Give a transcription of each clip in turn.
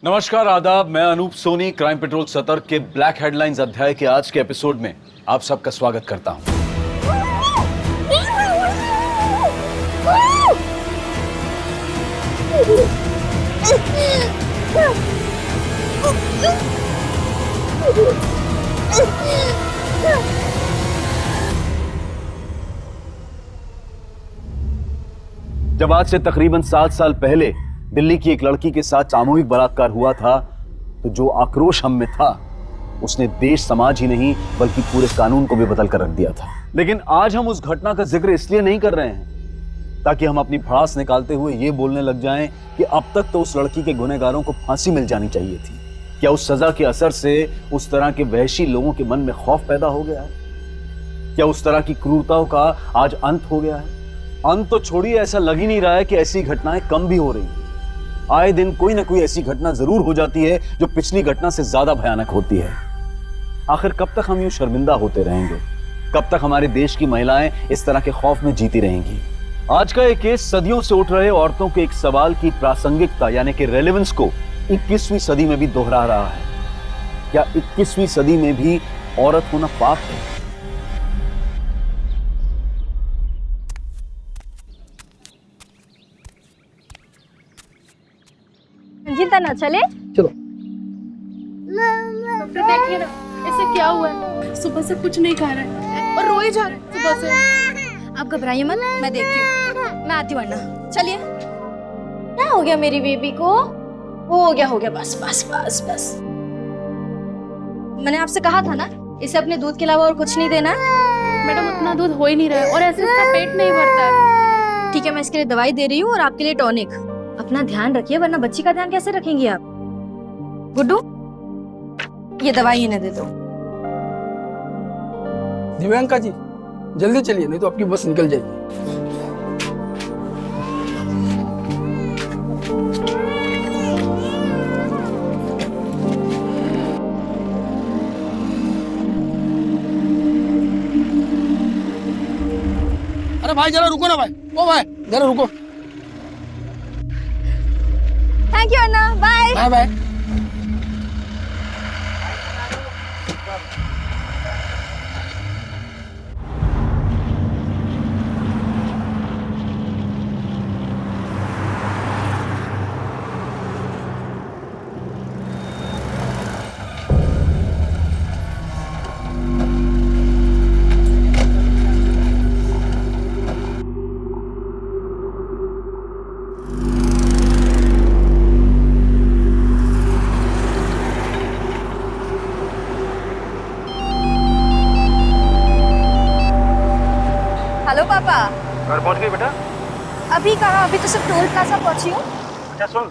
नमस्कार, आदाब। मैं अनूप सोनी क्राइम पेट्रोल सतर्क के ब्लैक हेडलाइंस अध्याय के आज के एपिसोड में आप सबका स्वागत करता हूं। जब आज से तकरीबन 7 साल पहले दिल्ली की एक लड़की के साथ सामूहिक बलात्कार हुआ था तो जो आक्रोश हम में था उसने देश समाज ही नहीं बल्कि पूरे कानून को भी बदल कर रख दिया था। लेकिन आज हम उस घटना का जिक्र इसलिए नहीं कर रहे हैं ताकि हम अपनी भड़ास निकालते हुए ये बोलने लग जाएं कि अब तक तो उस लड़की के गुनहगारों को फांसी मिल जानी चाहिए थी। क्या उस सजा के असर से उस तरह के वहशी लोगों के मन में खौफ पैदा हो गया है? क्या उस तरह की क्रूरताओं का आज अंत हो गया है? अंत तो छोड़िए, ऐसा लग ही नहीं रहा है कि ऐसी घटनाएं कम भी हो रही हैं। आए दिन कोई ना कोई ऐसी घटना जरूर हो जाती है जो पिछली घटना से ज्यादा भयानक होती है। आखिर कब तक हम यूं शर्मिंदा होते रहेंगे? कब तक हमारे देश की महिलाएं इस तरह के खौफ में जीती रहेंगी? आज का एक केस सदियों से उठ रहे औरतों के एक सवाल की प्रासंगिकता यानी कि रेलेवेंस को 21वीं सदी में भी दोहरा रहा है। क्या 21वीं सदी में भी औरत होना पाप है? चिंता ना चले। चलो। डॉक्टर देखिए ना, ऐसे क्या हुआ है? सुबह से कुछ नहीं खा रहा है और रोए जा रहा है सुबह से। आप घबराइए मत, मैं देखती हूँ। मैं आती हूँ वरना। चलिए। क्या हो गया मेरी बेबी को? हो गया बस बस बस बस। मैंने आपसे कहा था ना इसे अपने दूध के अलावा और कुछ नहीं देना है। मैडम उतना दूध हो ही नहीं रहा है और ऐसे इसका पेट नहीं भरता है। ठीक है, मैं इसके लिए दवाई दे रही हूँ और आपके लिए टॉनिक। अपना ध्यान रखिए वरना बच्ची का ध्यान कैसे रखेंगी आप? गुड्डू, ये दवाई इन्हें दे दो। दिव्यांका जी जल्दी चलिए, नहीं तो आपकी बस निकल जाएगी। अरे भाई जरा रुको ना भाई, ओ भाई जरा रुको। थैंक यू अन्ना, बाय बाय बाय। हेलो पापा। घर पहुंच गई बेटा? अभी कहाँ, अभी तो सिर्फ टोल प्लाजा पहुंची हूँ। अच्छा सुन,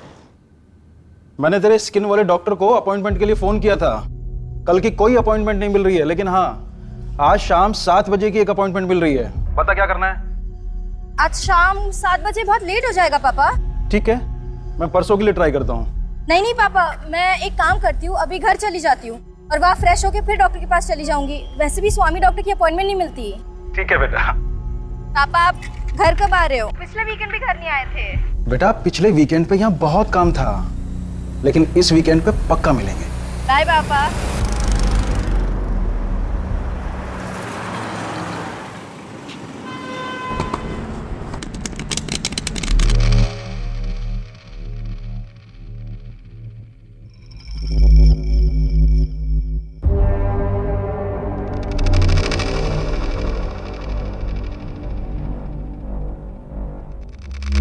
मैंने तेरे स्किन वाले डॉक्टर को अपॉइंटमेंट के लिए फोन किया था। कल की कोई अपॉइंटमेंट नहीं मिल रही है, लेकिन हाँ आज शाम 7 बजे की एक अपॉइंटमेंट मिल रही है। बता क्या करना है? आज शाम 7 बजे बहुत लेट हो जाएगा पापा। ठीक है, मैं परसों के लिए ट्राई करता हूँ। नहीं पापा, मैं एक काम करती हूँ, अभी घर चली जाती हूँ और वहाँ फ्रेश होके फिर डॉक्टर के पास चली जाऊंगी। वैसे भी स्वामी डॉक्टर की अपॉइंटमेंट नहीं मिलती। ठीक है बेटा। पापा आप घर कब आ रहे हो? पिछले वीकेंड भी घर नहीं आए थे। बेटा पिछले वीकेंड पे यहाँ बहुत काम था, लेकिन इस वीकेंड पे पक्का मिलेंगे। बाय पापा।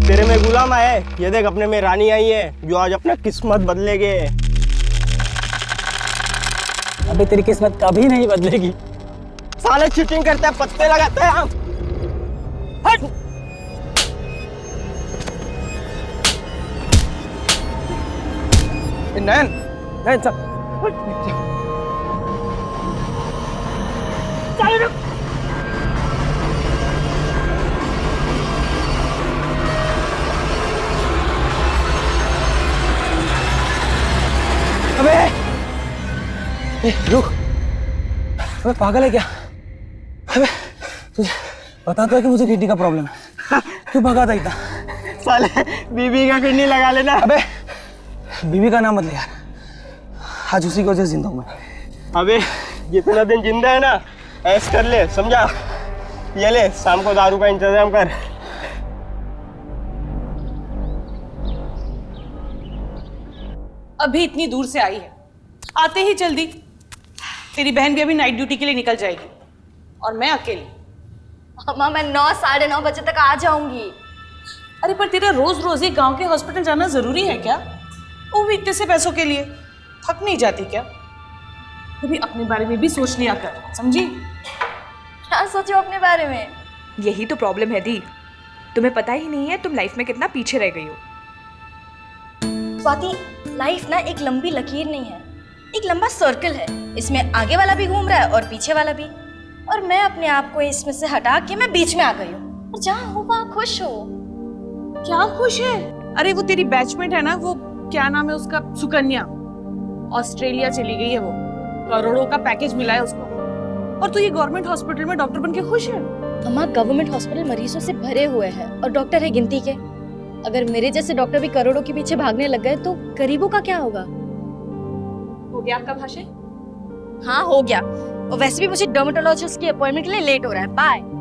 तेरे में गुलाम आए, ये देख अपने में रानी आई है जो आज अपना किस्मत बदलेगे। अबे तेरी किस्मत कभी नहीं बदलेगी। साले चीटिंग करते हैं, पत्ते लगाते हैं हम। हट। नैन नहीं चल। चल रुक। अबे रुक, अबे पागल है क्या? अबे तुझे पता तो है कि मुझे किडनी का प्रॉब्लम है, क्यों भगा था इतना? साले बीबी का किडनी लगा लेना। अबे बीवी का नाम मत ले यार, आज उसी की वजह से जिंदा हूँ मैं। अबे जितना दिन जिंदा है ना ऐश कर ले, समझा? ये ले, शाम को दारू का इंतजाम कर। अभी इतनी दूर से आई है, आते ही जल्दी। तेरी बहन भी अभी नाइट ड्यूटी के लिए निकल जाएगी और मैं अकेली। अम्मा मैं 9 साढ़े 9 बजे तक आ जाऊंगी। अरे पर तेरा रोज रोज ही गांव के हॉस्पिटल जाना जरूरी है क्या? वो भी इतने से पैसों के लिए थक नहीं जाती क्या? कभी अपने बारे में भी सोच लिया कर, समझी? क्या सोचो अपने बारे में? यही तो प्रॉब्लम है दी, तुम्हें पता ही नहीं है तुम लाइफ में कितना पीछे रह गई हो। स्वाति, लाइफ ना एक लंबी लकीर नहीं है, एक लंबा सर्कल है। इसमें आगे वाला भी घूम रहा है और पीछे वाला भी, और मैं अपने आप को इसमें से हटा के मैं बीच में आ गई हूँ। और जहाँ हो वहाँ खुश हो। क्या खुश है? अरे वो तेरी बैचमेट है ना, वो क्या नाम है उसका, सुकन्या, ऑस्ट्रेलिया चली गई है। वो करोड़ों का पैकेज मिला है उसको, और तू ये गवर्नमेंट हॉस्पिटल में डॉक्टर बन के खुश है? अम्मा गवर्नमेंट हॉस्पिटल मरीजों से भरे हुए हैं और डॉक्टर है गिनती के। अगर मेरे जैसे डॉक्टर भी करोड़ों के पीछे भागने लग गए तो गरीबों का क्या होगा? हो गया आपका भाषण? हाँ हो गया, और वैसे भी मुझे डर्मेटोलॉजिस्ट की अपॉइंटमेंट के लिए लेट हो रहा है। बाय।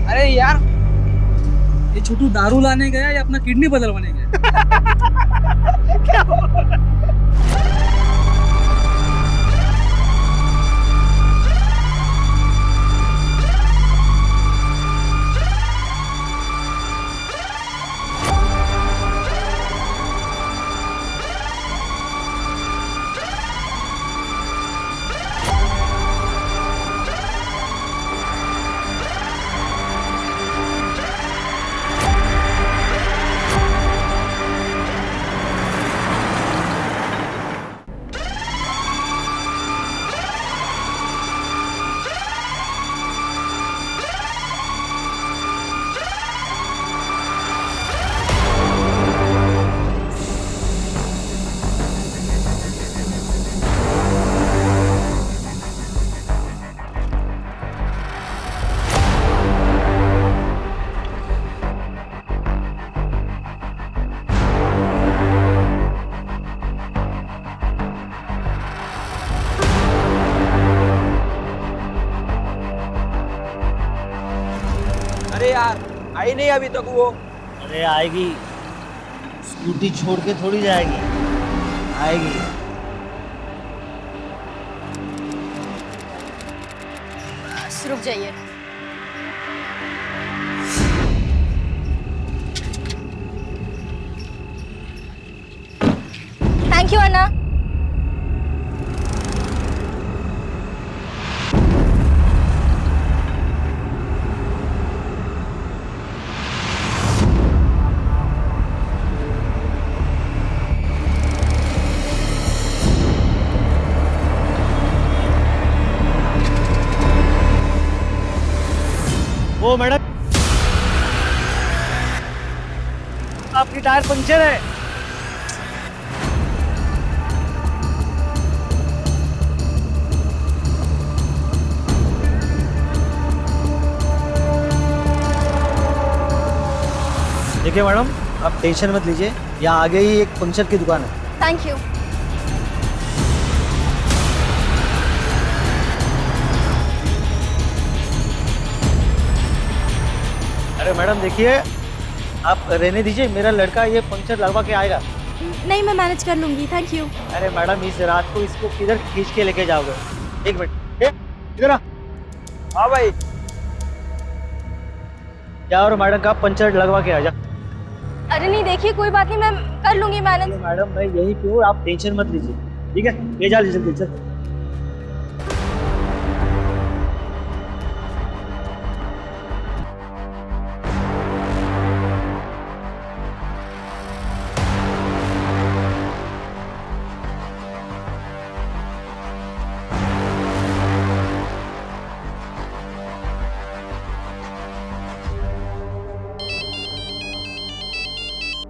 अरे यार, ये छोटू दारू लाने गया या अपना किडनी बदलवाने गया? अरे यार, आई नहीं अभी तक वो। अरे आएगी, स्कूटी छोड़ के थोड़ी जाएगी, आएगी। रुक जाइए। थैंक यू अन्ना। ओ मैडम, आपकी टायर पंक्चर है। देखिए मैडम, आप टेंशन मत लीजिए, यहाँ आगे ही एक पंक्चर की दुकान है। Thank you. अरे मैडम देखिए, आप रहने दीजिए, मेरा लड़का ये पंक्चर लगवा के आएगा। नहीं मैं मैनेज कर लूंगी, थैंक यू। अरे मैडम, इस रात को इसको किधर खींच के लेके जाओगे? एक मिनट, इधर आ। हाँ भाई। जा और मैडम का पंक्चर लगवा के आ जा। अरे नहीं देखिए, कोई बात नहीं, मैं कर लूंगी मैनेज। मैडम मैं यहीं पे हूँ, आप टेंशन मत लीजिए, ठीक है? ले जा जल्दी जल्दी।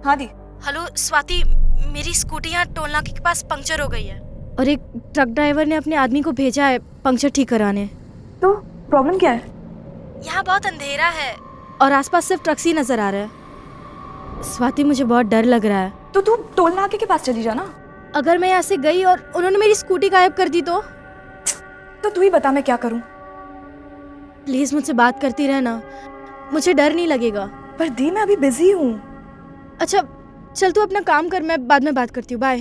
हाँ दी। हेलो स्वाति, मेरी स्कूटी यहाँ टोल नाके के पास पंक्चर हो गई है और एक ट्रक ड्राइवर ने अपने आदमी को भेजा है पंक्चर ठीक कराने। तो प्रॉब्लम क्या है? यहाँ बहुत अंधेरा है और आसपास सिर्फ ट्रक्स ही नजर आ रहे हैं। स्वाति मुझे बहुत डर लग रहा है। तो तू टोल नाके के पास चली जा ना। अगर मैं यहाँ से गई और उन्होंने मेरी स्कूटी गायब कर दी तो तू ही बता मैं क्या करूं। प्लीज मुझसे बात करती रहना, मुझे डर नहीं लगेगा। पर दी मैं अभी बिजी हूँ। अच्छा चल तू अपना काम कर, मैं बाद में बात करती हूँ। बाय।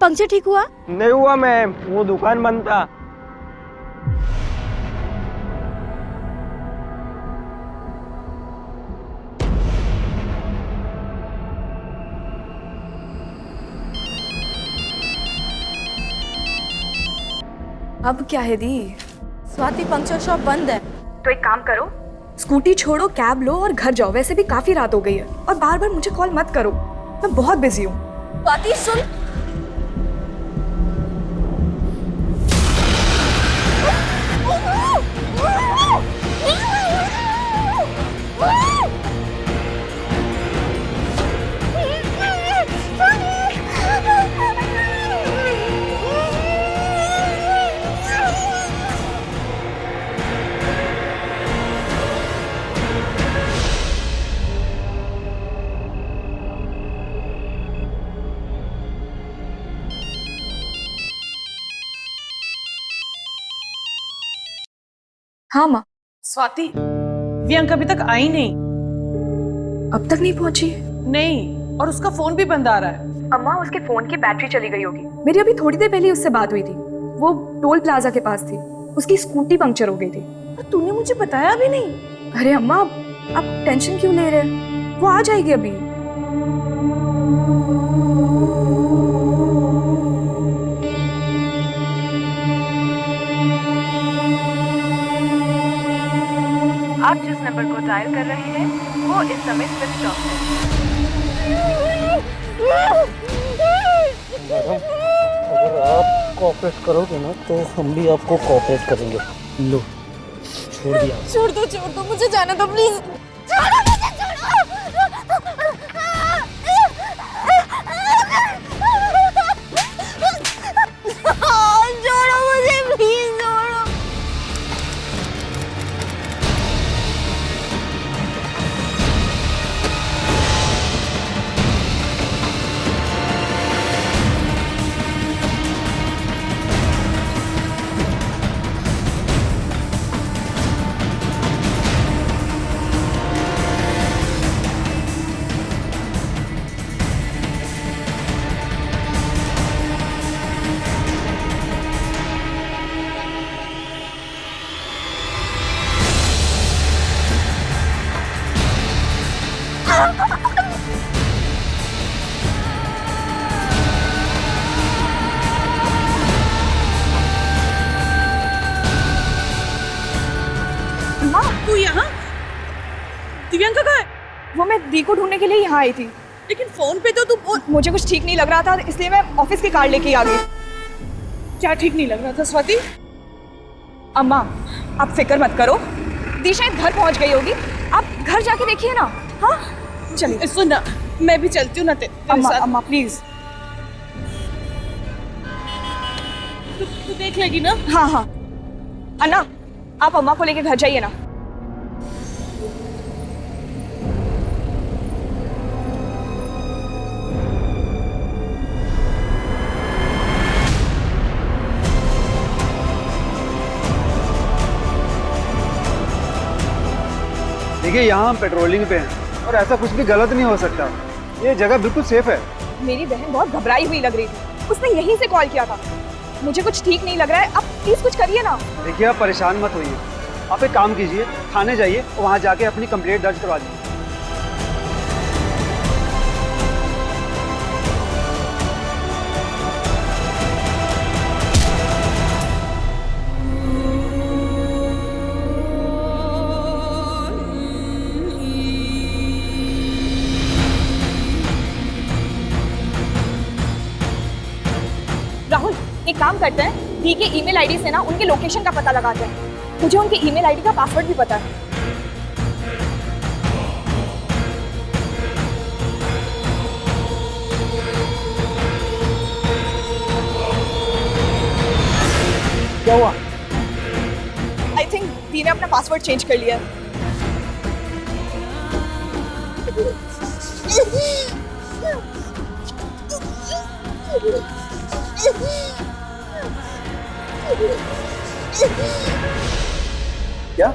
पंक्चर ठीक हुआ? नहीं हुआ मैम, वो दुकान बंद था। अब क्या है दी? स्वाति पंक्चर शॉप बंद है। तो एक काम करो, स्कूटी छोड़ो, कैब लो और घर जाओ। वैसे भी काफी रात हो गई है और बार बार मुझे कॉल मत करो, मैं बहुत बिजी हूँ। स्वाति सुन, हाँ माँ। स्वाति, प्रियंका अभी तक आई नहीं। अब तक नहीं पहुंची? नहीं, और उसका फोन भी बंद आ रहा है। अम्मा उसके फोन की बैटरी चली गई होगी। मेरी अभी थोड़ी देर पहले उससे बात हुई थी, वो टोल प्लाजा के पास थी, उसकी स्कूटी पंक्चर हो गई थी। और तूने मुझे बताया भी नहीं। अरे अम्मा आप टेंशन क्यों ले रहे हैं, वो आ जाएगी अभी। आप जिस नंबर को डायल कर रहे हैं वो इस समय स्विच ऑफ है। मैडम, अगर आप कोऑपरेट करोगे ना तो हम भी आपको कोऑपरेट करेंगे। लो, छोड़ दिया। छोड़ दो, मुझे जाना दो प्लीज। छोड़ो मुझे, छोड़ो मुझे प्लीज, छोड़ो। तू यहाँ? दिव्यांका कहाँ है? वो मैं दी को ढूंढने के लिए यहाँ आई थी, लेकिन फोन पे तो तू मुझे कुछ ठीक नहीं लग रहा था इसलिए मैं ऑफिस की कार लेके आ गई। क्या ठीक नहीं लग रहा था स्वाति? अम्मा आप फिक्र मत करो, दी शायद घर पहुंच गई होगी, आप घर जाके देखिए ना। हाँ चलिए। सुन ना, मैं भी चलती हूँ ना तेरे अम्मा साथ। अम्मा प्लीज। तू देख लेगी ना? हाँ हाँ अन्ना, आप अम्मा को लेके घर जाइए ना। देखिए, यहाँ हम पेट्रोलिंग पे हैं और ऐसा कुछ भी गलत नहीं हो सकता। ये जगह बिल्कुल सेफ है। मेरी बहन बहुत घबराई हुई लग रही थी, उसने यहीं से कॉल किया था। मुझे कुछ ठीक नहीं लग रहा है, आप प्लीज कुछ करिए ना। देखिए, आप परेशान मत होइए, आप एक काम कीजिए, थाने जाइए और वहाँ जाके अपनी कंप्लेंट दर्ज करवा दीजिए। राहुल एक काम करते हैं, दी के ईमेल आईडी से ना उनके लोकेशन का पता लगाते हैं। मुझे उनके ईमेल आईडी का पासवर्ड भी पता है। क्या हुआ? आई थिंक दी ने अपना पासवर्ड चेंज कर लिया है। क्या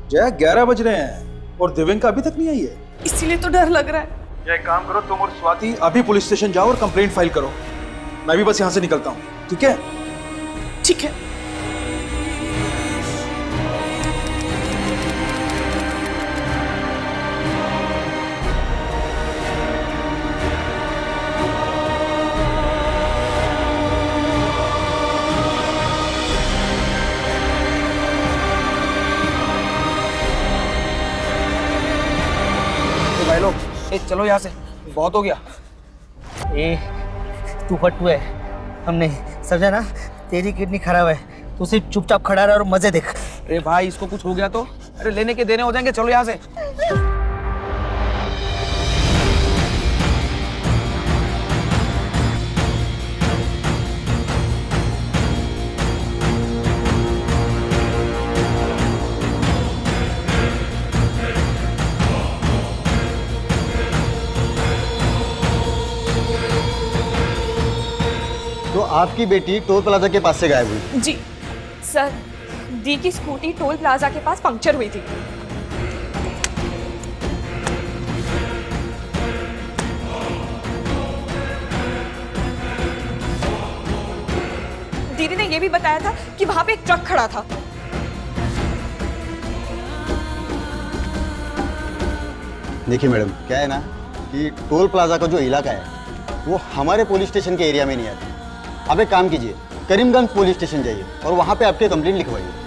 जय 11 बज रहे हैं और दिव्यंका अभी तक नहीं आई है? इसीलिए तो डर लग रहा है। या एक काम करो, तुम और स्वाति अभी पुलिस स्टेशन जाओ और कंप्लेंट फाइल करो। मैं भी बस यहाँ से निकलता हूँ, ठीक है? ठीक है। भाई लोग, चलो यहाँ से, बहुत हो गया। ए, तू फट्टू है, हम नहीं समझा ना? तेरी किडनी खराब है, तू सिर्फ चुपचाप खड़ा रह और मजे देख। अरे भाई, इसको कुछ हो गया तो? अरे लेने के देने हो जाएंगे, चलो यहाँ से। तो आपकी बेटी टोल प्लाजा के पास से गायब हुई? जी सर, दी की स्कूटी टोल प्लाजा के पास पंक्चर हुई थी। दीदी ने यह भी बताया था कि वहां पे एक ट्रक खड़ा था। देखिए मैडम, क्या है ना कि टोल प्लाजा का जो इलाका है वो हमारे पुलिस स्टेशन के एरिया में नहीं आता। आप एक काम कीजिए, करीमगंज पुलिस स्टेशन जाइए और वहाँ पे आपके कंप्लेंट लिखवाइए।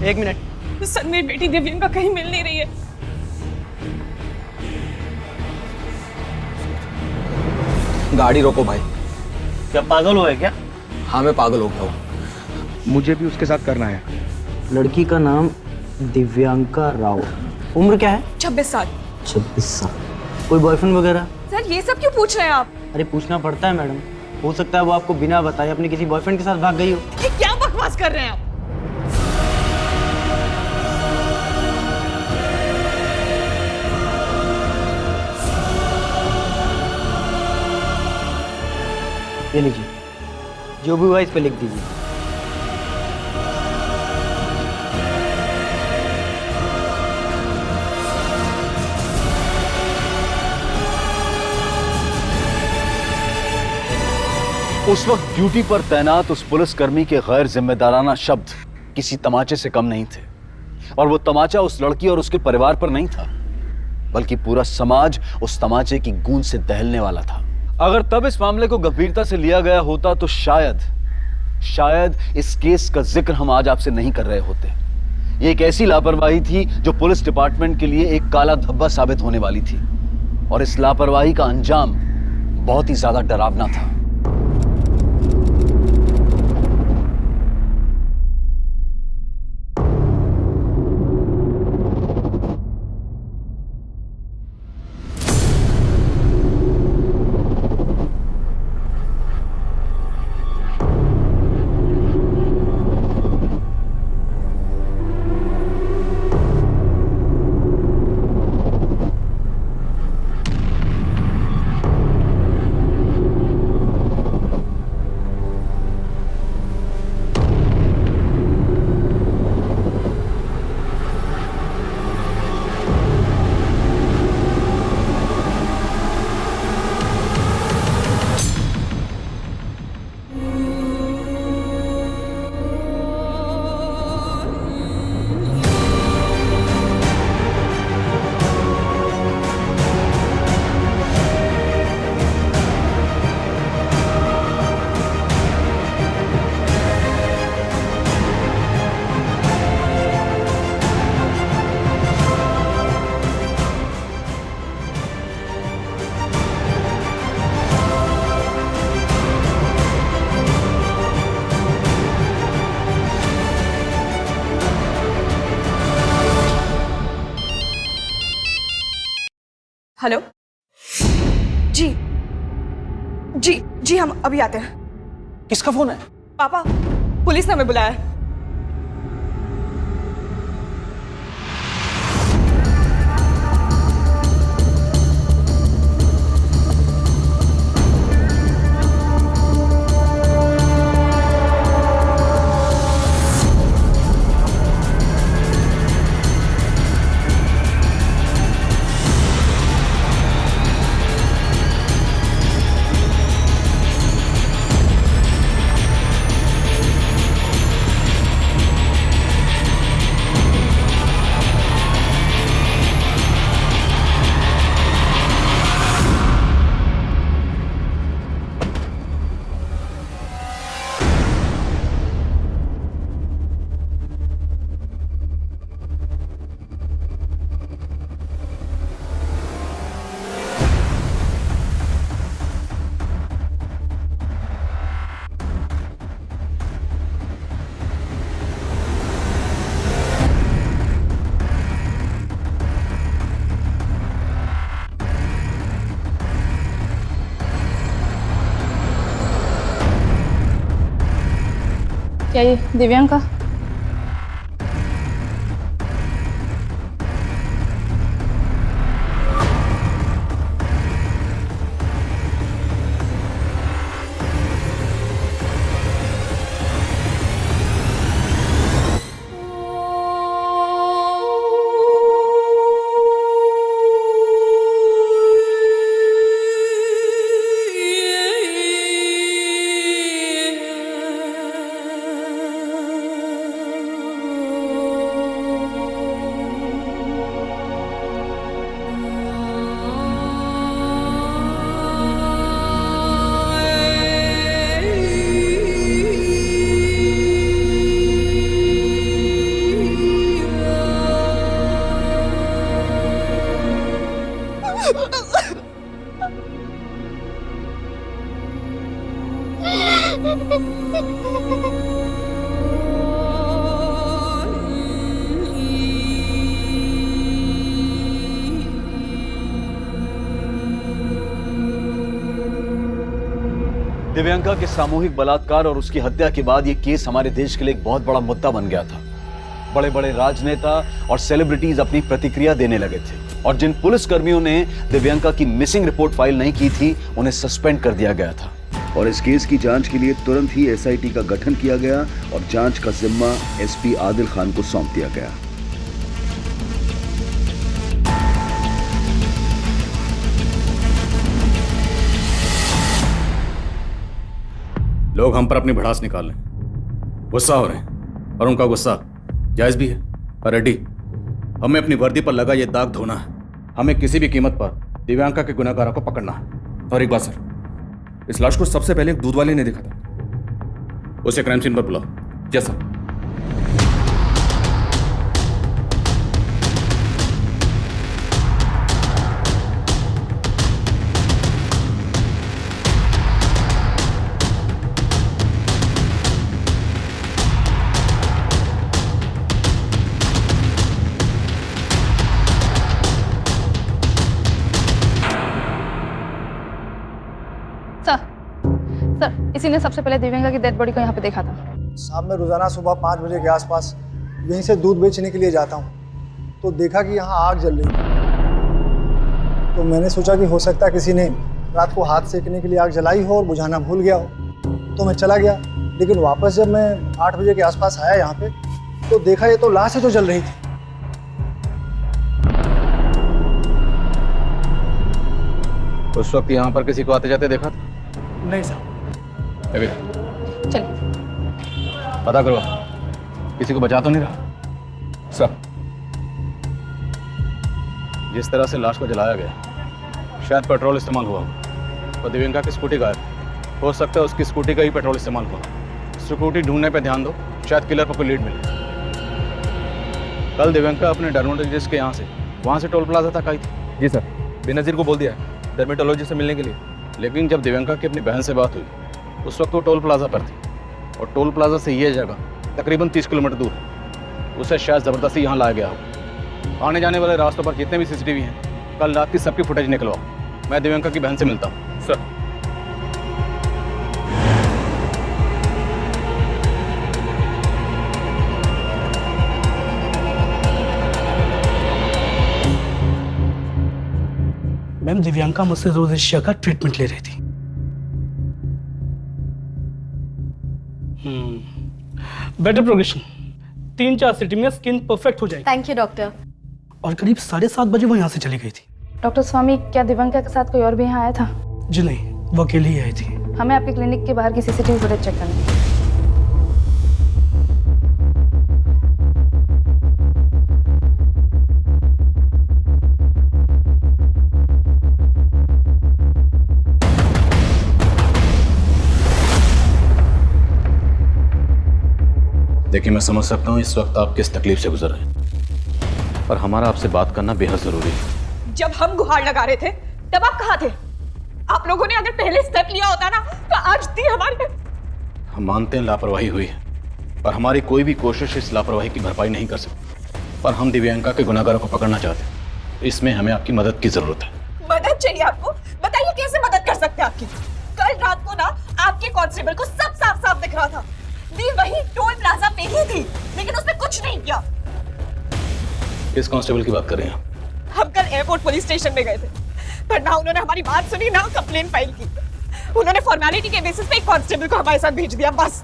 एक मिनट। सर, मेरी बेटी दिव्यंका कहीं मिल नहीं रही है। गाड़ी रोको भाई। क्या पागल हो है क्या? हाँ, मैं पागल हो गया हूँ। मुझे भी उसके साथ करना है। लड़की का नाम दिव्यांका राव, उम्र क्या है? 26 साल। 26 साल। कोई बॉयफ्रेंड वगैरह? सर, ये सब क्यों पूछ रहे हैं आप? अरे पूछना पड़ता है मैडम, हो सकता है वो आपको बिना बताए अपने किसी बॉयफ्रेंड के साथ भाग गई हो। ये क्या बकवास कर रहे हैं आप? ये लीजिए, जो भी हुआ इस पे लिख दीजिए। उस वक्त ड्यूटी पर तैनात उस पुलिसकर्मी के गैर जिम्मेदाराना शब्द किसी तमाचे से कम नहीं थे। और वो तमाचा उस लड़की और उसके परिवार पर नहीं था, बल्कि पूरा समाज उस तमाचे की गूंज से दहलने वाला था। अगर तब इस मामले को गंभीरता से लिया गया होता तो शायद इस केस का जिक्र हम आज आपसे नहीं कर रहे होते। ये एक ऐसी लापरवाही थी जो पुलिस डिपार्टमेंट के लिए एक काला धब्बा साबित होने वाली थी, और इस लापरवाही का अंजाम बहुत ही ज्यादा डरावना था। हेलो जी जी जी, हम अभी आते हैं। किसका फोन है? पापा, पुलिस ने हमें बुलाया है। क्या ये दिव्यांका? दिव्यांका के सामूहिक बलात्कार और उसकी हत्या के बाद यह केस हमारे देश के लिए एक बहुत बड़ा मुद्दा बन गया था। बड़े बड़े राजनेता और सेलिब्रिटीज अपनी प्रतिक्रिया देने लगे थे और जिन पुलिस कर्मियों ने दिव्यांका की मिसिंग रिपोर्ट फाइल नहीं की थी उन्हें सस्पेंड कर दिया गया था। और इस केस की जांच के लिए तुरंत ही एसआईटी का गठन किया गया और जांच का जिम्मा एसपी आदिल खान को सौंप दिया गया। लोग हम पर अपनी भड़ास निकाल रहे, गुस्सा हो रहे हैं और उनका गुस्सा जायज भी है। पर रेड्डी, हमें अपनी वर्दी पर लगा ये दाग धोना है। हमें किसी भी कीमत पर दिव्यांका के गुनहगारों को पकड़ना है। और एक बात सर, इस लाश को सबसे पहले एक दूध वाले ने देखा था। उसे क्राइम सीन पर बुलाओ। Yes sir. सर, इसी ने सबसे पहले दिव्यांका की डेड बॉडी को यहाँ पे देखा था। साहब, मैं रोज़ाना सुबह 5 बजे के आसपास यहीं से दूध बेचने के लिए जाता हूँ, तो देखा कि यहाँ आग जल रही थी। तो मैंने सोचा कि हो सकता है किसी ने रात को हाथ सेकने के लिए आग जलाई हो और बुझाना भूल गया हो, तो मैं चला गया। लेकिन वापस जब मैं 8 बजे के आसपास आया यहाँ पे, तो देखा ये तो लाश है जो जल रही थी। उस वक्त यहाँ पर किसी को आते जाते देखा था? नहीं साहब। चलिए पता करो, किसी को बचा तो नहीं रहा? सर, जिस तरह से लाश को जलाया गया, शायद पेट्रोल इस्तेमाल हुआ हो। तो दिव्यांका की स्कूटी गायब, हो सकता है उसकी स्कूटी का ही पेट्रोल इस्तेमाल हुआ। स्कूटी ढूंढने पे ध्यान दो, शायद किलर पर कोई लीड मिले। कल दिव्यांका अपने डर्मेटोलॉजिस्ट के यहाँ से वहाँ से टोल प्लाजा तक आई थी। जी सर, बेनज़ीर को बोल दिया है डर्मेटोलॉजिस्ट से मिलने के लिए। लेकिन जब दिव्यांका की अपनी बहन से बात हुई, उस वक्त वो टोल प्लाजा पर थी और टोल प्लाजा से ये जगह तकरीबन 30 किलोमीटर दूर है। उसे शायद ज़बरदस्ती यहाँ लाया गया हो। आने जाने वाले रास्तों पर जितने भी सीसीटीवी हैं, कल रात की सबकी फुटेज निकलवाओ। मैं दिव्यांका की बहन से मिलता हूँ। सर। मैम, दिव्यांका मुझसे रोजेशिया का ट्रीटमेंट ले रही थी। बेटर प्रोग्रेशन, 3-4 सिटी में स्किन परफेक्ट हो जाएगी। Thank you doctor. और करीब 7:30 बजे वो यहाँ से चली गई थी। डॉक्टर स्वामी, क्या दिव्यांका के साथ कोई और भी यहाँ आया था? जी नहीं, वो अकेली ही आई थी। हमें आपके क्लिनिक के बाहर की सीसीटीवी फुटेज चेक करनी है। देखिए, मैं समझ सकता हूँ इस वक्त आप किस तकलीफ से गुजर रहे हैं, पर हमारा आपसे बात करना बेहद जरूरी है। जब हम गुहार लगा रहे थे तब आप कहाँ थे? आप लोगों ने अगर पहले स्टेप लिया होता ना तो आज दी हमारे। हम मानते हैं लापरवाही हुई है, पर हमारी कोई भी कोशिश इस लापरवाही की भरपाई नहीं कर सकती। पर हम दिव्यांका के गुनाहगारों को पकड़ना चाहते हैं, तो इसमें हमें आपकी मदद की जरूरत है। मदद चाहिए आपको? बताइए कैसे मदद कर सकते हैं आपकी? कल रात को ना आपके कांस्टेबल को सब साफ साफ दिख रहा था। दी वही टोल प्लाजा पे ही थी, लेकिन उसने कुछ नहीं किया। किस कांस्टेबल की बात कर रहे हैं आप? हम कल एयरपोर्ट पुलिस स्टेशन में गए थे, पर ना उन्होंने हमारी बात सुनी ना कंप्लेन फाइल की। उन्होंने फॉर्मेलिटी के बेसिस पे एक कांस्टेबल को हमारे साथ भेज दिया, बस।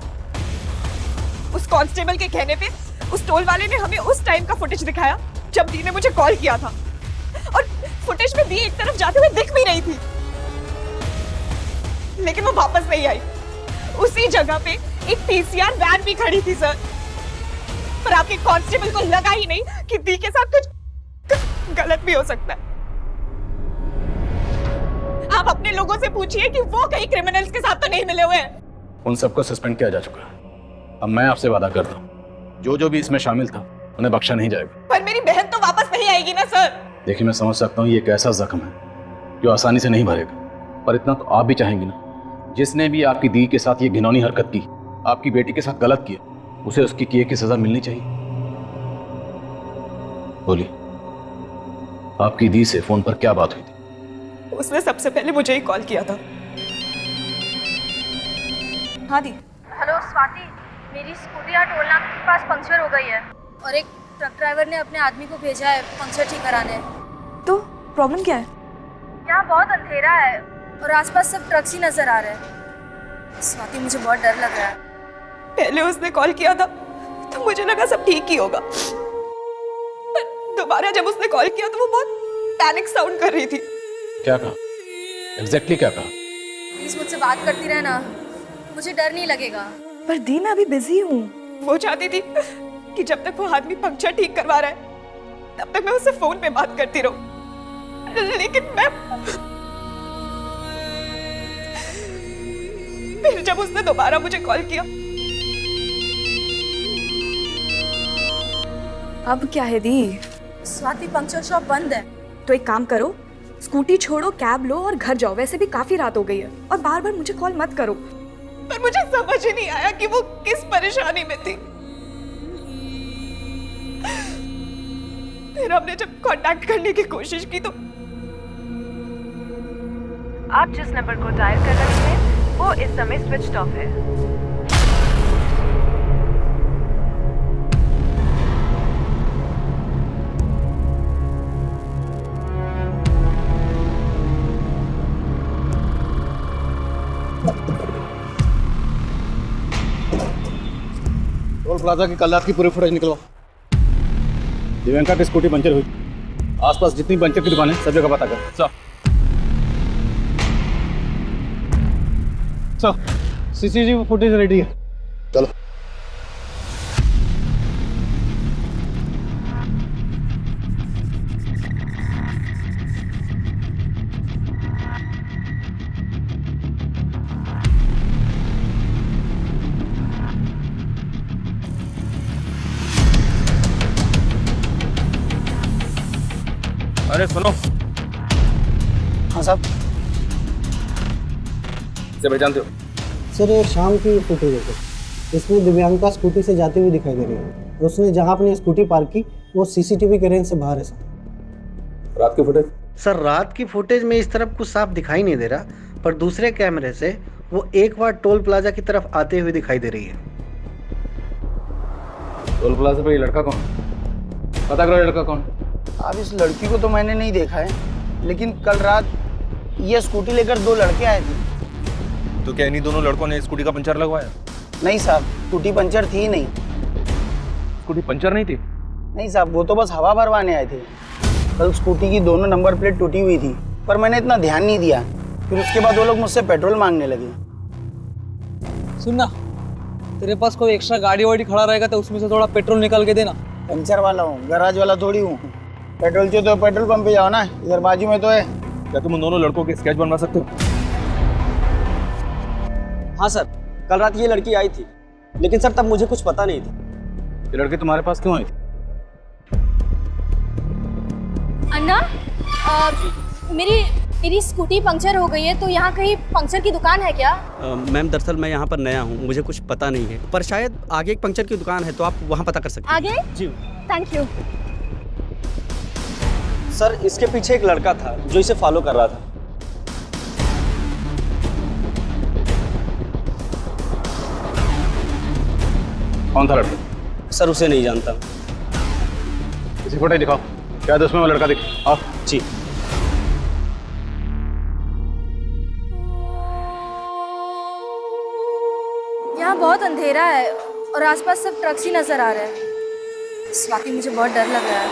उस कांस्टेबल के कहने पे उस टोल वाले ने हमें उस टाइम का फुटेज दिखाया जब दी ने मुझे कॉल किया था, और फुटेज में दी एक तरफ जाते हुए दिख भी रही थी, लेकिन वो वापस नहीं आई। उसी जगह पे एक पीसीआर वैन भी खड़ी थी सर, पर आपके कांस्टेबल को लगा ही नहीं कि दी के साथ कुछ गलत भी हो सकता है। आप अपने लोगों से पूछिए कि वो कहीं क्रिमिनल्स के साथ तो नहीं मिले हुए हैं। उन सबको सस्पेंड किया जा चुका है। अब मैं आपसे वादा करता हूँ, जो भी इसमें शामिल था उन्हें बख्शा नहीं जाएगा। पर मेरी बहन तो वापस नहीं आएगी ना सर। देखिए, मैं समझ सकता हूँ ये एक ऐसा जख्म है जो आसानी से नहीं भरेगा, पर इतना तो आप भी चाहेंगे ना, जिसने भी आपकी दी के साथ ये घिनौनी हरकत की, आपकी बेटी के साथ गलत किया, उसे उसकी किए की सजा मिलनी चाहिए। बोलिए, आपकी दी से फोन पर क्या बात हुई थी? उसने सबसे पहले मुझे ही कॉल किया था। हाँ दी। हेलो स्वाति, मेरी स्कूटी यहाँ टोल नाका के पास पंक्चर हो गई है और एक ट्रक ड्राइवर ने अपने आदमी को भेजा है पंक्चर ठीक कराने। तो प्रॉब्लम क्या है? यहाँ बहुत अंधेरा है और आसपास सब ट्रक्स ही नजर आ रहे हैं। स्वाति, मुझे बहुत डर लग रहा है। पहले उसने कॉल किया था तो मुझे लगा सब ठीक ही होगा, दोबारा जब उसने कॉल किया तो वो बहुत पैनिक साउंड कर रही थी। क्या कहा? एग्जैक्टली क्या कहा? प्लीज मुझसे बात करती रहना, मुझे डर नहीं लगेगा। पर दी, मैं अभी बिजी हूँ। वो चाहती थी कि जब तक वो आदमी पंक्चर ठीक करवा रहा है तब तक मैं उससे फोन पे बात करती रहूं, लेकिन मैं फिर जब उसने दोबारा मुझे कॉल किया। अब क्या है दी? स्वाति, पंक्चर शॉप बंद है। तो एक काम करो, स्कूटी छोड़ो, कैब लो और घर जाओ। वैसे भी काफी रात हो गई है, और बार बार मुझे कॉल मत करो। पर मुझे समझ ही नहीं आया कि वो किस परेशानी में थी। फिर हमने जब कांटेक्ट करने की कोशिश की तो आप जिस नंबर को डायल कर रहे हैं वो इस समय स्विच ऑफ है। टोल प्लाजा की कल रात की पूरी फुटेज निकलवा। दिव्यांका की स्कूटी पंचर हुई, आसपास जितनी पंचर की दुकान है सब जगह पता कर। सीसीटीवी फुटेज रेडी है, चलो। अरे सुनो। हाँ साहब। इसे पहचानते हो? सर, ये शाम की फुटेज है सर। इसमें दिव्यांका स्कूटी से जाती हुई दिखाई दे रही है, और उसने जहाँ अपनी स्कूटी पार्क की वो सीसीटीवी के रेंज से बाहर है सर। रात की फुटेज? सर रात की फुटेज में इस तरफ कुछ साफ दिखाई नहीं दे रहा, पर दूसरे कैमरे से वो एक बार टोल प्लाजा की तरफ आते हुए दिखाई दे रही है। टोल प्लाजा पे ये लड़का कौन? पता करो ये लड़का कौन? अब इस लड़की को तो मैंने नहीं देखा है, लेकिन कल रात ये स्कूटी लेकर 2 लड़के आए थे। तो क्या इन्हीं दोनों लड़कों ने स्कूटी का पंचर लगवाया? नहीं साहब, स्कूटी पंचर थी ही नहीं। स्कूटी पंचर नहीं थी? नहीं साहब, वो तो बस हवा भरवाने आए थे। कल स्कूटी की दोनों नंबर प्लेट टूटी हुई थी, पर मैंने इतना ध्यान नहीं दिया। फिर उसके बाद वो लोग मुझसे पेट्रोल मांगने लगे। सुनना, तेरे पास कोई एक्स्ट्रा गाड़ी वाड़ी खड़ा रहेगा तो उसमें से थोड़ा पेट्रोल निकाल के देना। पंचर वाला हूँ, गैराज वाला थोड़ी हूँ। पेट्रोल चाहिए तो पेट्रोल पंप पे जाओ ना, इधर बाजू में तो है। क्या तुम उन दोनों लड़कों के स्केच बनवा सकते हो? हाँ सर, कल रात ये लड़की आई थी, लेकिन सर तब मुझे कुछ पता नहीं था। ये लड़की तुम्हारे पास क्यों आई थी? अन्ना, मेरी स्कूटी पंक्चर हो गई है, तो यहाँ कहीं पंक्चर की दुकान है क्या? मैम दरअसल मैं यहाँ पर नया हूँ, मुझे कुछ पता नहीं है, पर शायद आगे एक पंक्चर की दुकान है, तो आप वहाँ पता कर सकते हैं। आगे? जी थैंक यू। सर, इसके पीछे एक लड़का था जो इसे फॉलो कर रहा था। कौन था लड़का? सर उसे नहीं जानता। किसी फोटो दिखाओ, शायद उसमें वो लड़का दिखे। आओ। जी। यहाँ बहुत अंधेरा है और आसपास सब ट्रक्स ही नजर आ रहे हैं। इस वाकई मुझे बहुत डर लग रहा है।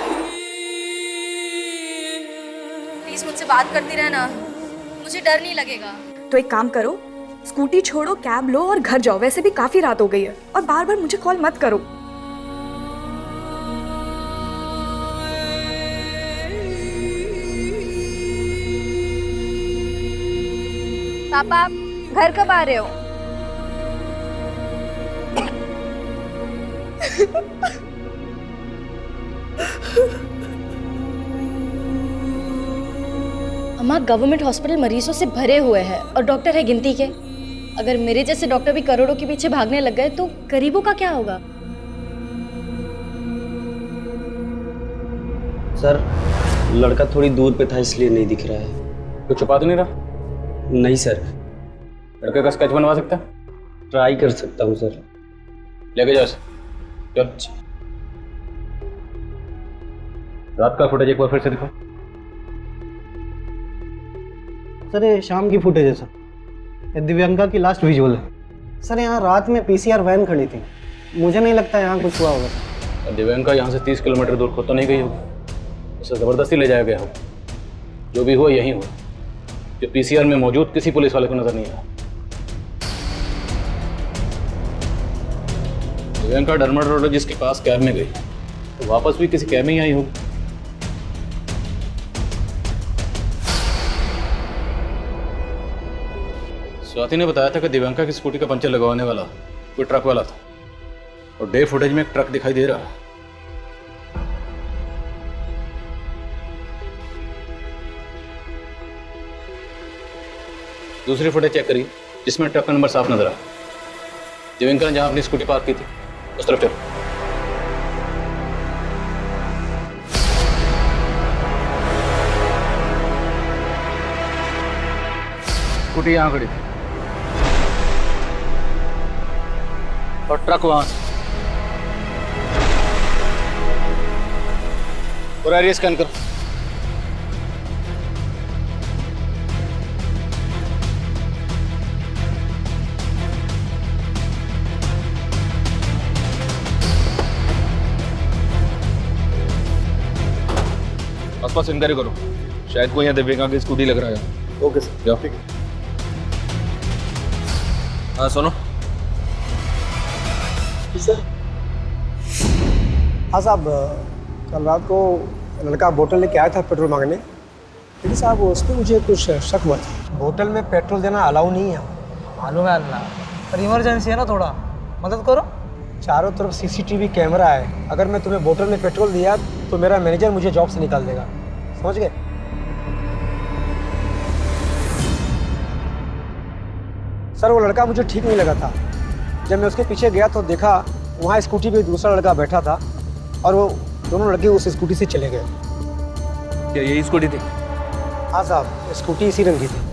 प्लीज मुझसे बात करती रहना, मुझे डर नहीं लगेगा। तो एक काम करो, स्कूटी छोड़ो, कैब लो और घर जाओ। वैसे भी काफी रात हो गई है, और बार बार मुझे कॉल मत करो। पापा, आप घर कब आ रहे हो? अम्मा, गवर्नमेंट हॉस्पिटल मरीजों से भरे हुए हैं और डॉक्टर है गिनती के। अगर मेरे जैसे डॉक्टर भी करोड़ों के पीछे भागने लग गए तो गरीबों का क्या होगा? सर, लड़का थोड़ी दूर पे था इसलिए नहीं दिख रहा है। तो छुपा तो नहीं रहा? नहीं सर। लड़के का स्केच बनवा सकता है? ट्राई कर सकता हूँ सर। लेके जाओ इसे। चल। रात का फुटेज एक बार फिर से दिखाओ। सर ये शाम की फुटेज है सर, ये दिव्यांका की लास्ट विजुअल है। सर यहाँ रात में पीसीआर वैन खड़ी थी, मुझे नहीं लगता यहाँ कुछ हुआ होगा सर। दिव्यांका यहाँ से 30 किलोमीटर दूर खुद तो नहीं गई होगी, उसे ज़बरदस्ती ले जाया गया हो। जो भी हुआ यही हुआ, जो पीसीआर में मौजूद किसी पुलिस वाले को नजर नहीं आया। दिव्यांका डर्मेटोलॉजिस्ट के पास कैब में गई, तो वापस भी किसी कैब में ही आई होगी। स्वाति ने बताया था कि दिव्यांका की स्कूटी का पंचर लगवाने वाला कोई ट्रक वाला था, और डे फुटेज में एक ट्रक दिखाई दे रहा है। दूसरी फुटेज चेक करिए जिसमें ट्रक का नंबर साफ नजर आया। दिव्यांका ने जहां अपनी स्कूटी पार्क की थी उस तरफ चलो। स्कूटी यहां खड़ी थी और ट्रक वहां से। पूरा एरिया स्कैन करो। आसपास इंक्वायरी करो, शायद कोई यहाँ दिव्यांका की स्कूटी लग रहा है। Okay sir. जाओ। हाँ सुनो। सर। हाँ साहब, कल रात को लड़का बोतल लेके आया था पेट्रोल मांगने, लेकिन साहब उस पर मुझे कुछ शक हुआ था। बोतल में पेट्रोल देना अलाउ नहीं है। मालूम है अन्ना, पर इमरजेंसी है ना, थोड़ा मदद करो। चारों तरफ सीसीटीवी कैमरा है, अगर मैं तुम्हें बोतल में पेट्रोल दिया तो मेरा मैनेजर मुझे जॉब से निकाल देगा, समझ गए? सर वो लड़का मुझे ठीक नहीं लगा था। जब मैं उसके पीछे गया तो देखा वहाँ स्कूटी पे दूसरा लड़का बैठा था और वो दोनों लड़के उस स्कूटी से चले गए। क्या यही स्कूटी थी? हाँ साहब, स्कूटी इसी रंग की थी।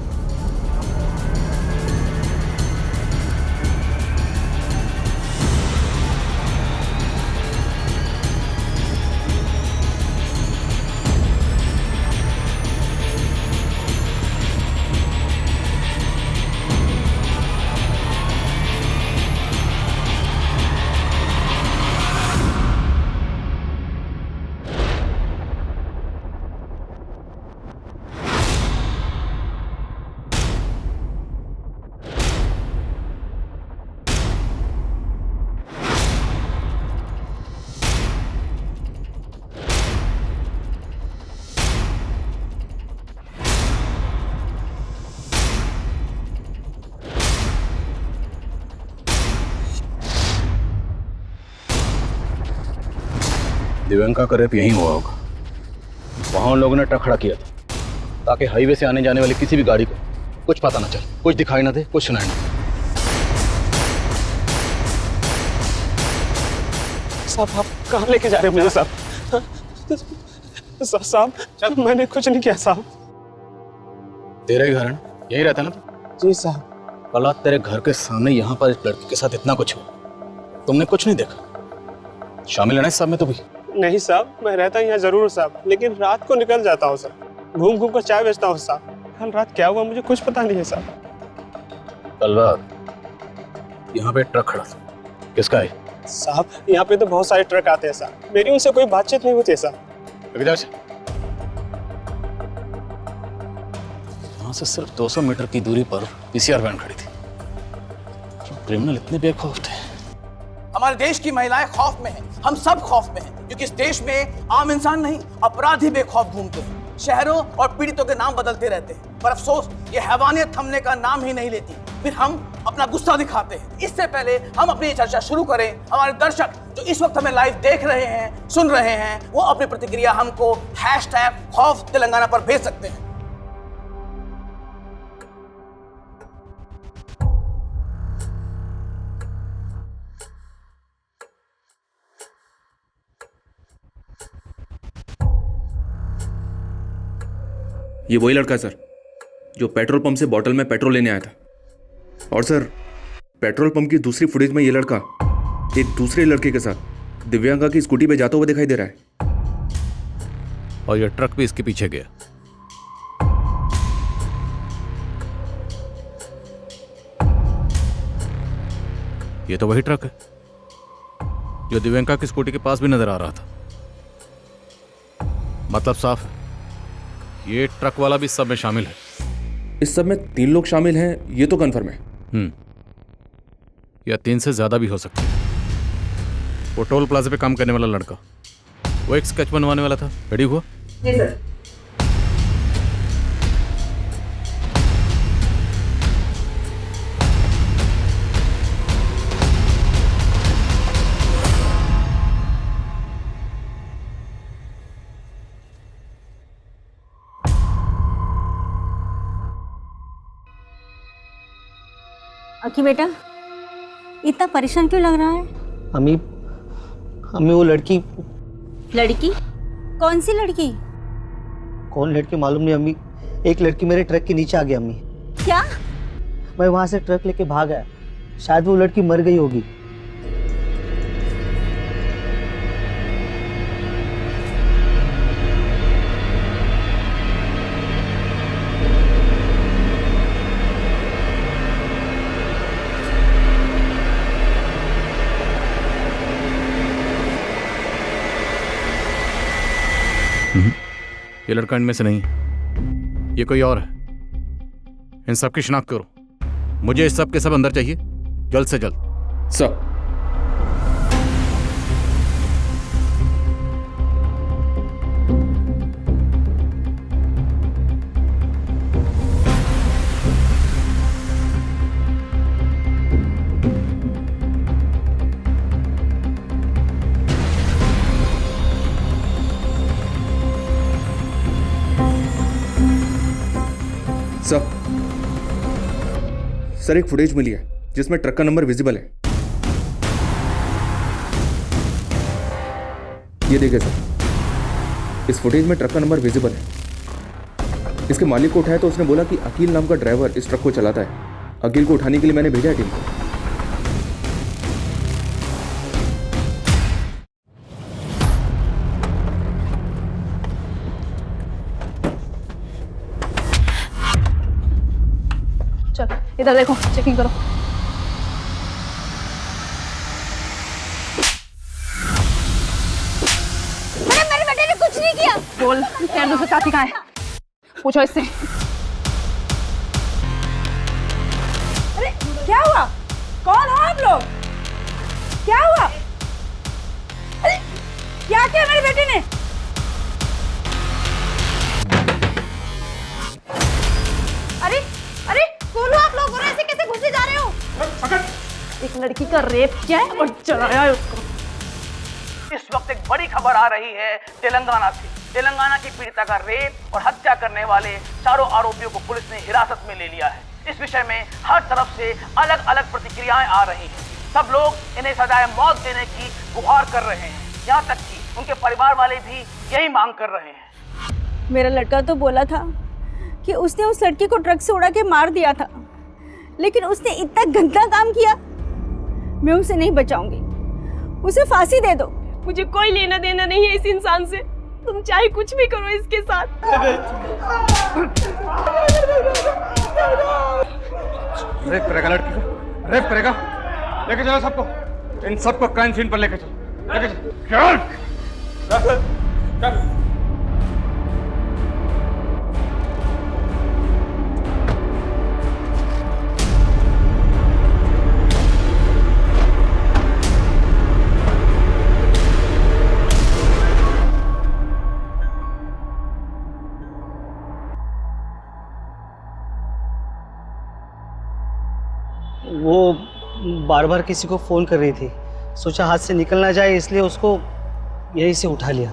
दिव्यांका का रेप यहीं हुआ होगा। वहां उन लोगों ने ट्रक खड़ा किया था ताकि हाईवे से आने जाने वाली किसी भी गाड़ी को कुछ पता ना चले, कुछ दिखाई ना दे, कुछ सुनाई ना दे। साहब आप कहाँ लेके जा रहे हो मुझे साहब? साहब मैंने कुछ नहीं किया साहब। तेरा ही घर है ना? यहीं रहता ना तू? जी साहब। कल रात तेरे घर के सामने यहाँ पर एक लड़की के साथ इतना कुछ हुआ, तुमने कुछ नहीं देखा? शामिल है ना इस सब में तो भी? नहीं साहब, मैं रहता यहाँ जरूर हूँ साहब, लेकिन रात को निकल जाता हूँ साहब, घूम घूम कर चाय बेचता हूँ साहब। कल रात क्या हुआ मुझे कुछ पता नहीं है साहब। कल रात यहाँ पे ट्रक खड़ा था, किसका है? साहब यहाँ पे तो बहुत सारे ट्रक आते हैं साहब, मेरी उनसे कोई बातचीत नहीं होती है साहब। यहाँ से सिर्फ 200 मीटर की दूरी पर पीसीआर वैन खड़ी थी। क्रिमिनल इतने बेखौफ थे। हमारे देश की महिलाएं खौफ में हैं, हम सब खौफ में हैं, क्योंकि इस देश में आम इंसान नहीं अपराधी बेखौफ घूमते हैं, शहरों और पीड़ितों के नाम बदलते रहते हैं, पर अफसोस ये हैवानियत थमने का नाम ही नहीं लेती। फिर हम अपना गुस्सा दिखाते हैं। इससे पहले हम अपनी ये चर्चा शुरू करें, हमारे दर्शक जो इस वक्त हमें लाइव देख रहे हैं, सुन रहे हैं, वो अपनी प्रतिक्रिया हमको #खौफ तेलंगाना पर भेज सकते हैं। ये वही लड़का है सर जो पेट्रोल पंप से बॉटल में पेट्रोल लेने आया था। और सर पेट्रोल पंप की दूसरी फुटेज में ये लड़का एक दूसरे लड़के के साथ दिव्यांका की स्कूटी पे जाता हुआ दिखाई दे रहा है। और ये ट्रक भी इसके पीछे गया। ये तो वही ट्रक है जो दिव्यांका की स्कूटी के पास भी नजर आ रहा था। मतलब साफ है, ये ट्रक वाला भी इस सब में शामिल है। इस सब में 3 लोग शामिल हैं, ये तो कंफर्म है। या 3 से ज्यादा भी हो सकते हैं। वो टोल प्लाजा पे काम करने वाला लड़का, वो एक स्केच बनवाने वाला था, रेडी हुआ? जी सर। अकी बेटा इतना परेशान क्यों लग रहा है? अम्मी वो लड़की कौन सी लड़की? कौन लड़की मालूम नहीं अम्मी, एक लड़की मेरे ट्रक के नीचे आ गई अम्मी। क्या? मैं वहां से ट्रक लेके भाग आया, शायद वो लड़की मर गई होगी। ये लड़का इनमें से नहीं है, ये कोई और है। इन सब की शिनाख्त करो। मुझे इस सब के सब अंदर चाहिए, जल्द से जल्द। सर सर एक फुटेज मिली है जिसमें ट्रक का नंबर विजिबल है। ये देखिए सर, इस फुटेज में ट्रक का नंबर विजिबल है। इसके मालिक को उठाया तो उसने बोला कि अकील नाम का ड्राइवर इस ट्रक को चलाता है। अकील को उठाने के लिए मैंने भेजा है टीम को। चल इधर देखो, चेकिंग करो। मेरे बेटे ने कुछ नहीं किया। बोल तेरा दूसरा साथी कहाँ है? पूछो इससे। अरे क्या हुआ? कौन हो आप लोग? क्या हुआ? अरे क्या किया मेरे बेटे ने? अरे अरे बोलो आप लोग, ऐसे कैसे घुसे जा रहे हो? एक लड़की का रेप किया है और जलाया है उसको। इस वक्त एक बड़ी खबर आ रही है तेलंगाना से। तेलंगाना की पीड़िता का रेप और हत्या करने वाले चारों आरोपियों को पुलिस ने हिरासत में ले लिया है। इस विषय में हर तरफ से अलग अलग प्रतिक्रियाएं आ रही हैं। सब लोग इन्हें सजाए मौत देने की गुहार कर रहे हैं। यहाँ तक कि उनके परिवार वाले भी यही मांग कर रहे हैं। मेरा लड़का तो बोला था कि उसने उस लड़की को ट्रक से उड़ा के मार दिया था, लेकिन उसने इतना गंदा काम किया। मैं उसे नहीं बचाऊंगी, उसे फांसी दे दो। मुझे कोई लेना देना नहीं है इस इंसान से, तुम चाहे कुछ भी करो इसके साथ। रेप करेगा लड़की को, रेप करेगा। लेके चलो सबको, इन सबको क्राइम सीन पर लेके चलो, लेके चलो। चल। वो बार बार किसी को फ़ोन कर रही थी, सोचा हाथ से निकल ना जाए, इसलिए उसको यहीं से उठा लिया।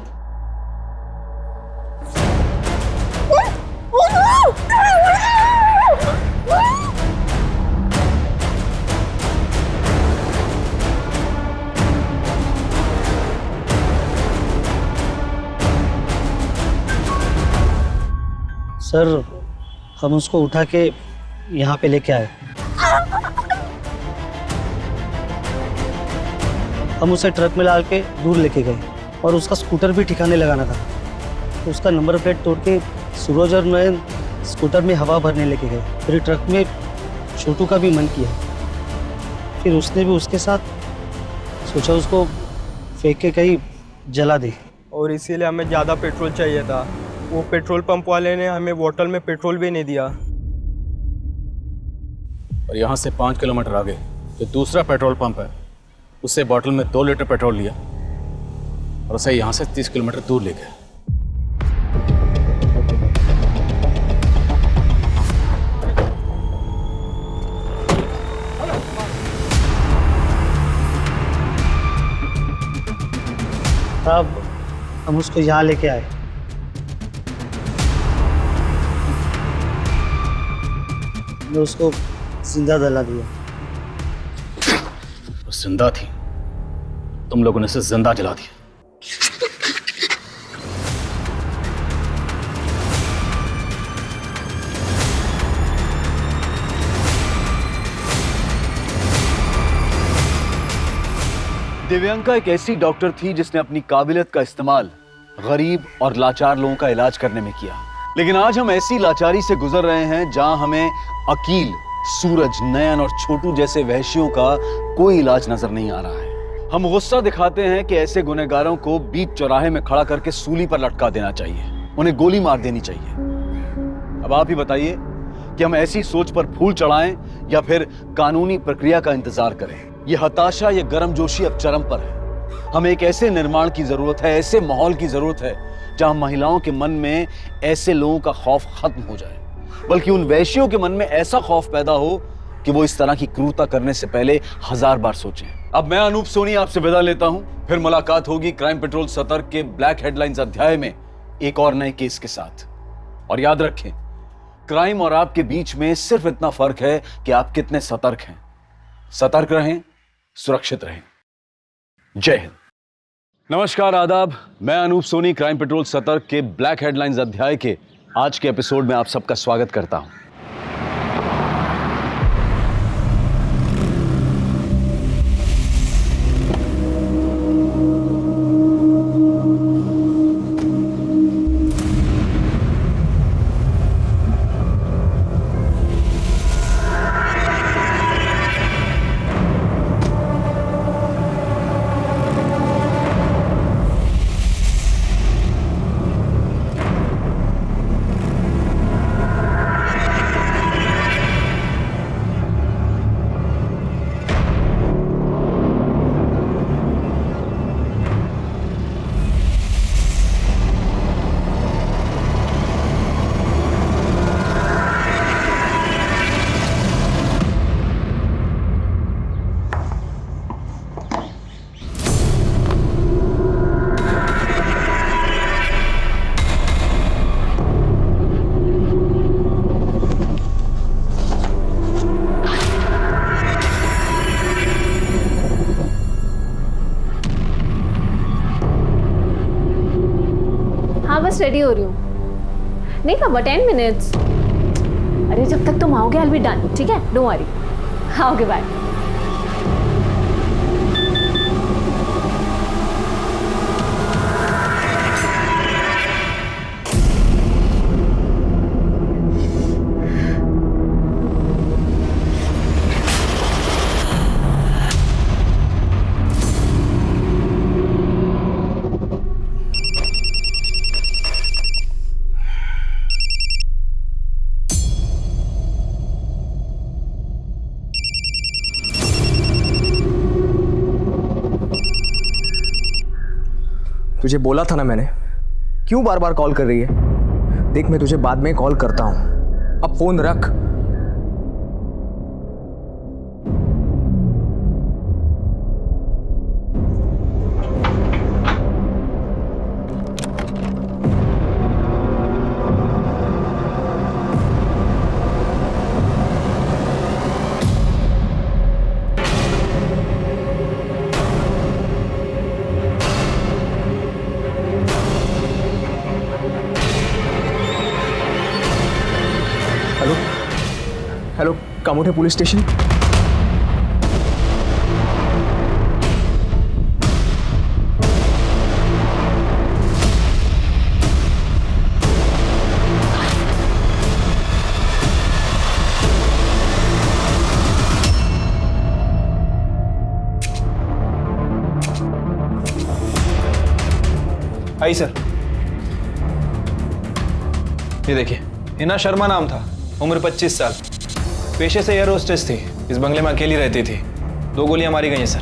सर, हम उसको उठा के यहाँ पे लेके आए। हम उसे ट्रक में डाल के दूर लेके गए और उसका स्कूटर भी ठिकाने लगाना था, तो उसका नंबर प्लेट तोड़ के सूरज और नयन स्कूटर में हवा भरने लेके गए। फिर ट्रक में छोटू का भी मन किया, फिर उसने भी उसके साथ सोचा उसको फेंक के कहीं जला दे। और इसीलिए हमें ज़्यादा पेट्रोल चाहिए था। वो पेट्रोल पंप वाले ने हमें बोतल में पेट्रोल भी नहीं दिया। और यहाँ से 5 किलोमीटर आगे जो दूसरा पेट्रोल पंप है, उससे बॉटल में 2 लीटर पेट्रोल लिया और उसे यहाँ से 30 किलोमीटर दूर ले गया। तब हम उसको यहाँ लेके आए। हमने उसको जिंदा जला दिया। वो जिंदा थी, तुम लोगों ने उसे जिंदा जला दिया। दिव्यांका एक ऐसी डॉक्टर थी जिसने अपनी काबिलियत का इस्तेमाल गरीब और लाचार लोगों का इलाज करने में किया। लेकिन आज हम ऐसी लाचारी से गुजर रहे हैं जहां हमें अकील, सूरज, नयन और छोटू जैसे वहशियों का कोई इलाज नजर नहीं आ रहा है। हम गुस्सा दिखाते हैं कि ऐसे गुनहगारों को बीच चौराहे में खड़ा करके सूली पर लटका देना चाहिए, उन्हें गोली मार देनी चाहिए। अब आप ही बताइए कि हम ऐसी सोच पर फूल चढ़ाएं या फिर कानूनी प्रक्रिया का इंतजार करें। ये हताशा, ये गर्मजोशी अब चरम पर है। हमें एक ऐसे निर्माण की जरूरत है, ऐसे माहौल की जरूरत है जहां महिलाओं के मन में ऐसे लोगों का खौफ खत्म हो जाए, बल्कि उन वैश्यों के मन में ऐसा खौफ पैदा हो कि वो इस तरह की क्रूरता करने से पहले 1000 बार सोचें। अब मैं अनूप सोनी आपसे विदा लेता हूं, फिर मुलाकात होगी क्राइम पेट्रोल सतर्क के ब्लैक हेडलाइंस अध्याय में एक और नए केस के साथ। और याद रखें, क्राइम और आपके बीच में सिर्फ इतना फर्क है कि आप कितने सतर्क हैं। सतर्क रहें, सुरक्षित रहें। जय हिंद। नमस्कार, आदाब। मैं अनूप सोनी क्राइम पेट्रोल सतर्क के ब्लैक हेडलाइंस अध्याय के आज के एपिसोड में आप सबका स्वागत करता हूं। हाँ बस रेडी हो रही हूँ। नहीं पापा 10 मिनट्स। अरे जब तक तुम आओगे I'll be done, ठीक है? Don't worry. हाँ ओके बाय। तुझे बोला था ना मैंने, क्यों बार बार कॉल कर रही है? देख मैं तुझे बाद में कॉल करता हूं, अब फोन रख। Hello, Kamothe police station. आई सर। ये देखिए, हिना शर्मा नाम था, उम्र 25 साल, पेशे से एयर होस्टेस थी, इस बंगले में अकेली रहती थी। 2 गोलियां मारी गई हैं सर।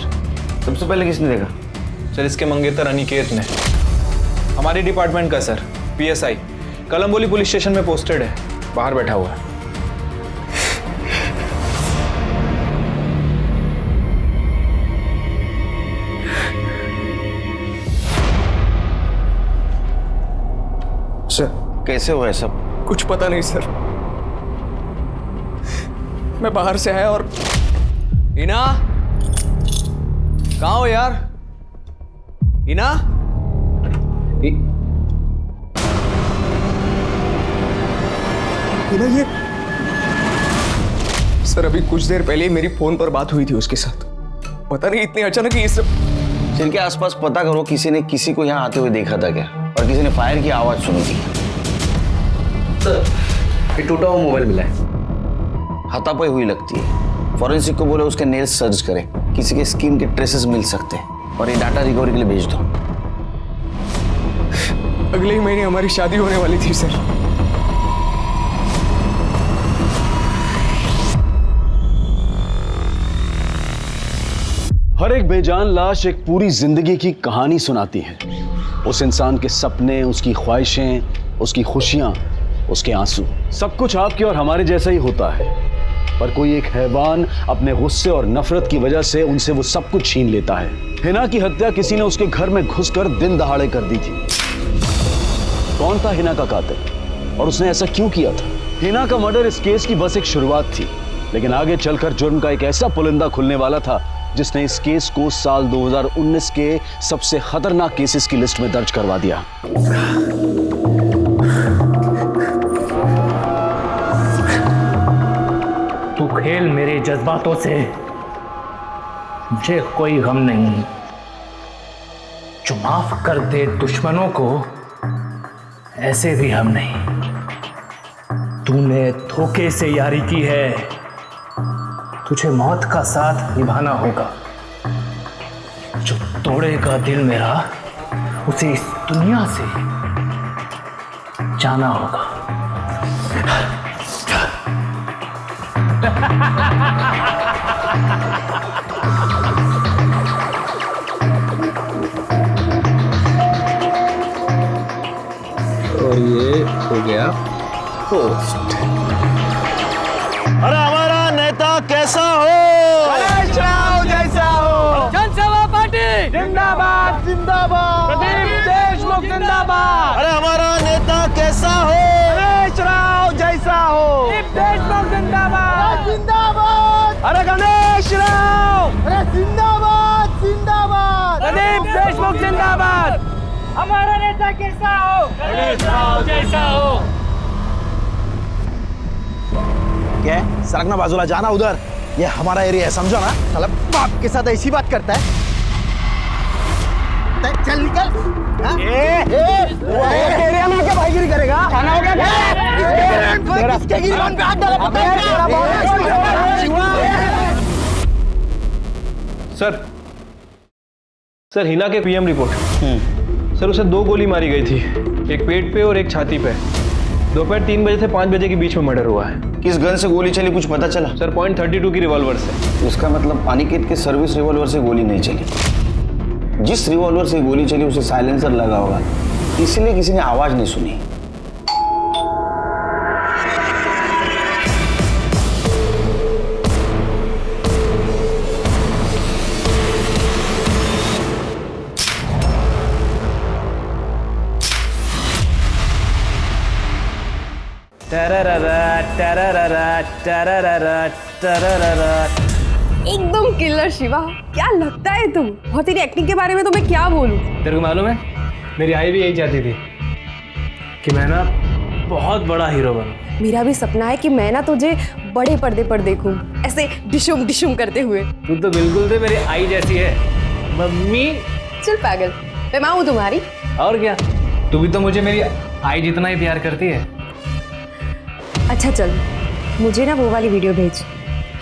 सबसे पहले किसने देखा? सर इसके मंगेतर अनिकेत ने। हमारी डिपार्टमेंट का sir, PSI, Kalamboli police station में पोस्टेड है, बाहर बैठा हुआ है। सर कैसे हुआ है सब? कुछ पता नहीं सर, मैं बाहर से आया और हिना, कहाँ हो यार? हिना? हिना ये सर, अभी कुछ देर पहले ही मेरी फोन पर बात हुई थी उसके साथ। पता नहीं इतनी अचानक ये सब। जिनके आसपास पता करो, किसी ने किसी को यहाँ आते हुए देखा था क्या? और किसी ने फायर की आवाज सुनी थी? सर ये टूटा हुआ मोबाइल मिला है, हाथापाई हुई लगती है। फॉरेंसिक को बोले उसके नेल्स सर्च करे, किसी के स्किन के ट्रेसेस मिल सकते हैं, और ये डाटा रिकवरी के लिए भेज दो। अगले ही महीने हमारी शादी होने वाली थी सर। हर एक बेजान लाश एक पूरी जिंदगी की कहानी सुनाती है। उस इंसान के सपने, उसकी ख्वाहिशें, उसकी खुशियां, उसके आंसू, सब कुछ आपके और हमारे जैसा ही होता है। पर कोई एक हैवान अपने गुस्से और नफरत की वजह से उनसे वो सब कुछ छीन लेता है। हिना की हत्या किसी ने उसके घर में घुसकर दिन दहाड़े कर दी थी। कौन था हिना का कातिल और उसने ऐसा क्यों किया था? हिना का मर्डर इस केस की बस एक शुरुआत थी, लेकिन आगे चलकर जुर्म का एक ऐसा पुलिंदा खुलने वाला था जिसने इस केस को साल 2019 के सबसे खतरनाक केसेस की लिस्ट में दर्ज करवा दिया। खेल मेरे जज्बातों से, मुझे कोई गम नहीं। जो माफ कर दे दुश्मनों को, ऐसे भी हम नहीं। तूने धोखे से यारी की है, तुझे मौत का साथ निभाना होगा। जो तोड़ेगा दिल मेरा, उसे इस दुनिया से जाना होगा। और ये हो गया पोस्ट। अरे हमारा नेता कैसा हो? गणेश राव जैसा हो। जनसेवा पार्टी जिंदाबाद जिंदाबाद। प्रदीप देशमुख जिंदाबाद। अरे हमारा नेता कैसा हो? गणेश राव जैसा हो। प्रदीप देशमुख जिंदाबाद जिंदाबाद। अरे गणेश राव, अरे जिंदाबाद जिंदाबाद। प्रदीप देशमुख जिंदाबाद। हमारा नेता कैसा हो? गणेश राव जैसा हो। क्या है? सरकना बाजूला, जाना उधर। ये हमारा एरिया है, समझो ना। साला बाप के साथ ऐसी बात करता है। चल निकल। एरिया में आके भाईगिरी करेगा? खाना हो गया? किसके गिरबान पे हाथ डाला? सर हिना के पीएम रिपोर्ट। सर उसे 2 गोली मारी गई थी, एक पेट पे और एक छाती पे। दोपहर 3 बजे से 5 बजे के बीच में मर्डर हुआ है। किस गन से गोली चली कुछ पता चला? सर .32 की रिवॉल्वर से। उसका मतलब अनिकेत के सर्विस रिवॉल्वर से गोली नहीं चली। जिस रिवॉल्वर से गोली चली उसे साइलेंसर लगा होगा, इसलिए किसी ने आवाज नहीं सुनी। एकदम किलर शिवा, क्या लगता है तुम? और तेरी एक्टिंग के बारे में तो मैं क्या बोलूं? तेरे को मालूम है, मेरी आई भी यही चाहती थी कि मैं ना बहुत बड़ा हीरो बनूं। मेरा भी सपना है कि मैं ना तुझे बड़े पर्दे पर देखूं, ऐसे डिशुम डिशुम करते हुए। तू तो बिल्कुल से मेरी आई जैसी है मम्मी। चल पागल, मैं माँ हूँ तुम्हारी। और क्या, तू भी तो मुझे मेरी आई जितना ही प्यार करती है। अच्छा चल, मुझे ना वो वाली वीडियो भेज,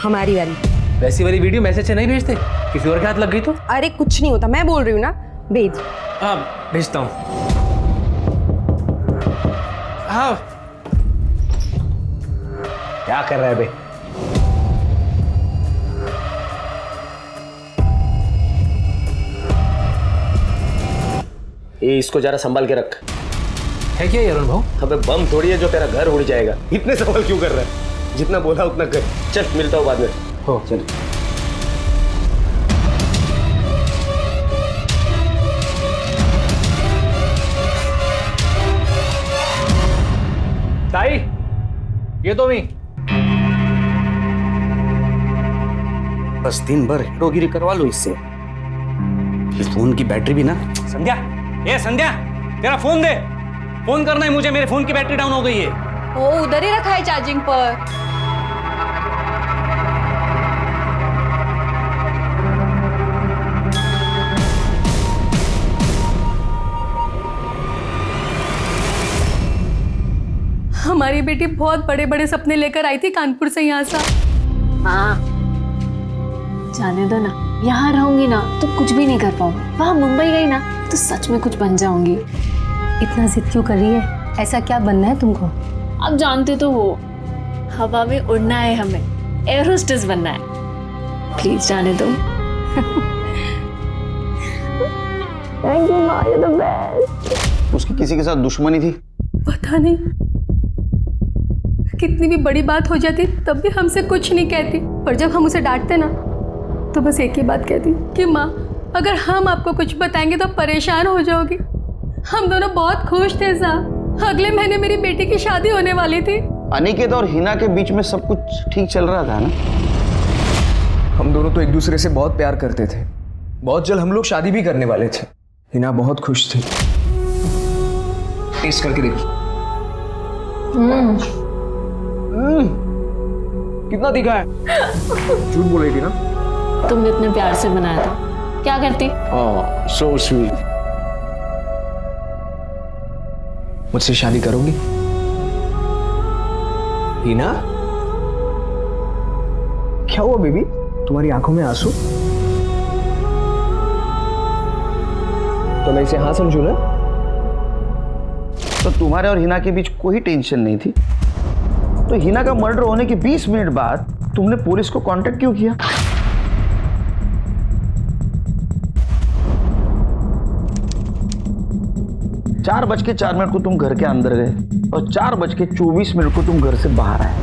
हमारी वाली। वैसी वाली वीडियो मैसेज से नहीं भेजते, किसी और के हाथ लग गई तो? अरे कुछ नहीं होता, मैं बोल रही हूँ ना, भेज। हाँ भेजता हूँ। हाँ क्या कर रहा है बे? ये इसको जरा संभाल के रख। है क्या अरुण भाऊ? अबे बम थोड़ी है जो तेरा घर उड़ जाएगा। इतने सवाल क्यों कर रहा है? जितना बोला उतना कर। चल मिलता हूँ बाद में। हो चल। ताई, ये तो मी। बस दिन भर हीरोगिरी करवा लो इससे। इस फोन की बैटरी भी ना। संध्या, ये संध्या, तेरा फोन दे। फोन करना है मुझे, मेरे फोन की बैटरी डाउन हो गई है। वो उधर ही रखा है चार्जिंग पर। हमारी बेटी बहुत बड़े बड़े सपने लेकर आई थी कानपुर से यहाँ से। हाँ जाने दो ना, यहाँ रहूंगी ना तो कुछ भी नहीं कर पाऊंगी। वहाँ मुंबई गई ना तो सच में कुछ बन जाऊंगी। इतना जिद क्यों कर रही है? ऐसा क्या बनना है तुमको? अब जानते तो हो, हवा में उड़ना है हमें, एयर होस्टेस बनना है। प्लीज जाने दो। थैंक यू माँ, यू द बेस्ट। उसकी किसी के साथ दुश्मनी थी? पता नहीं, कितनी भी बड़ी बात हो जाती तब भी हमसे कुछ नहीं कहती, पर जब हम उसे डांटते ना तो बस एक ही बात कहती कि माँ अगर हम आपको कुछ बताएंगे तो परेशान हो जाओगी। हम दोनों बहुत खुश थे साहब। अगले महीने मेरी बेटी की शादी होने वाली थी। अनिकेत और हिना के बीच में सब कुछ ठीक चल रहा था ना? हम दोनों तो एक दूसरे से बहुत प्यार करते थे। बहुत जल्द हम लोग शादी भी करने वाले थे। हिना बहुत खुश थी। टेस्ट करके देखो। कितना दिखा है? झूठ बोल रही थी ना? तुमने इतने प्यार से बनाया था, क्या करती? So sweet. मुझसे शादी करोगी? हिना? क्या हुआ बेबी? तुम्हारी आंखों में आंसू? तो मैं इसे हाँ समझू ना? तो तुम्हारे और हिना के बीच कोई टेंशन नहीं थी, तो हिना का मर्डर होने के 20 मिनट बाद तुमने पुलिस को कांटेक्ट क्यों किया? चार बज के 4 मिनट को तुम घर के अंदर गए और 4:24 को तुम घर से बाहर आए।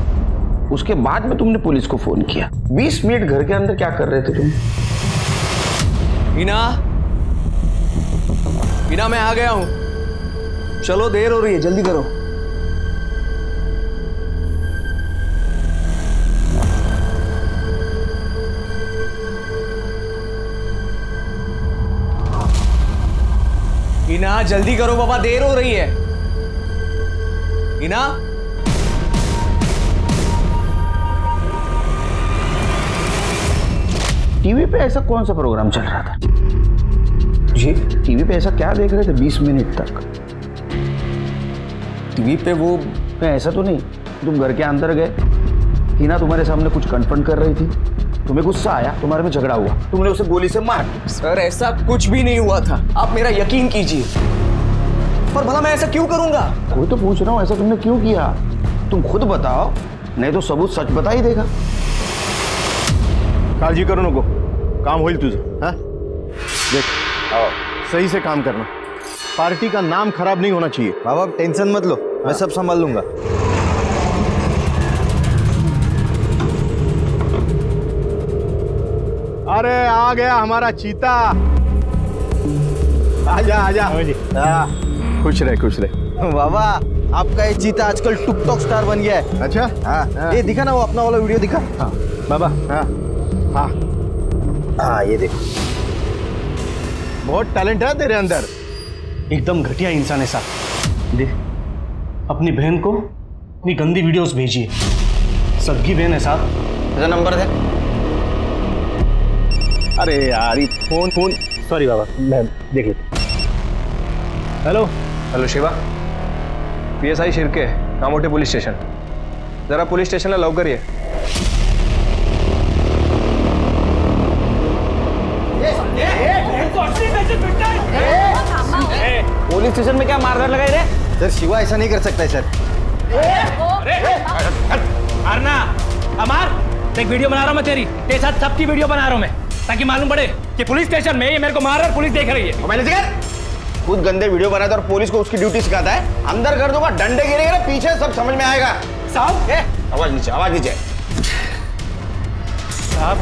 उसके बाद में तुमने पुलिस को फोन किया। 20 मिनट घर के अंदर क्या कर रहे थे तुम? हिना, हिना मैं आ गया हूं। चलो देर हो रही है, जल्दी करो। हिना जल्दी करो बाबा, देर हो रही है। हिना, टीवी पे ऐसा कौन सा प्रोग्राम चल रहा था? जी टीवी पे ऐसा क्या देख रहे थे 20 मिनट तक? टीवी पे वो ऐसा तो नहीं तुम घर के अंदर गए, हिना तुम्हारे सामने कुछ कन्फ्रंट कर रही थी, तुम्हें गुस्सा आया, तुम्हारे में झगड़ा हुआ, तुमने उसे गोली से मार। सर ऐसा कुछ भी नहीं हुआ था, आप मेरा यकीन कीजिए। पर भला मैं ऐसा क्यों करूंगा? कोई तो पूछ रहा हूँ, ऐसा तुमने क्यों किया? तुम खुद बताओ, नहीं तो सबूत सच बता ही देगा। काळजी करू नको, काम होईल तुझं। हाँ देख, सही से काम करना, पार्टी का नाम खराब नहीं होना चाहिए। बाबा टेंशन मत लो, मैं सब संभाल लूंगा। अरे आ गया हमारा चीता। आजा आजा। खुश रहे खुश रहे। बाबा आपका ये चीता आजकल टिकटॉक स्टार बन गया है। अच्छा हाँ, ये दिखा ना वो अपना वाला वीडियो दिखा। हाँ बाबा हाँ हाँ हाँ, ये देखो बहुत टैलेंट है तेरे अंदर। एकदम घटिया इंसान है साहब। देख, अपनी बहन को अपनी गंदी वीडियोस भेजिए, सबकी बहन है साहब। ऐसा नंबर दे। अरे यार ये फोन सॉरी बाबा, मैं देख लेता। Hello hello Shiva, PSI Shirke, Kamothe police station. जरा पुलिस स्टेशनला लवकर ये। पुलिस स्टेशन में क्या मारधाड़ लगाई रे? सर शिवा ऐसा नहीं कर सकता है सर। अरना अमार, देख वीडियो बना रहा हूँ मैं तेरे साथ सबकी वीडियो बना रहा हूँ मैं, ताकि मालूम पड़े कि पुलिस स्टेशन में ये मेरे को मार रहा है, पुलिस देख रही है। मैंने सिखा खुद गंदे वीडियो बनाता और पुलिस को उसकी ड्यूटी सिखाता है। अंदर कर दूंगा, डंडे गिरेगा पीछे, सब समझ में आएगा। साहब आवाज नीचे, आवाज नीचे। साहब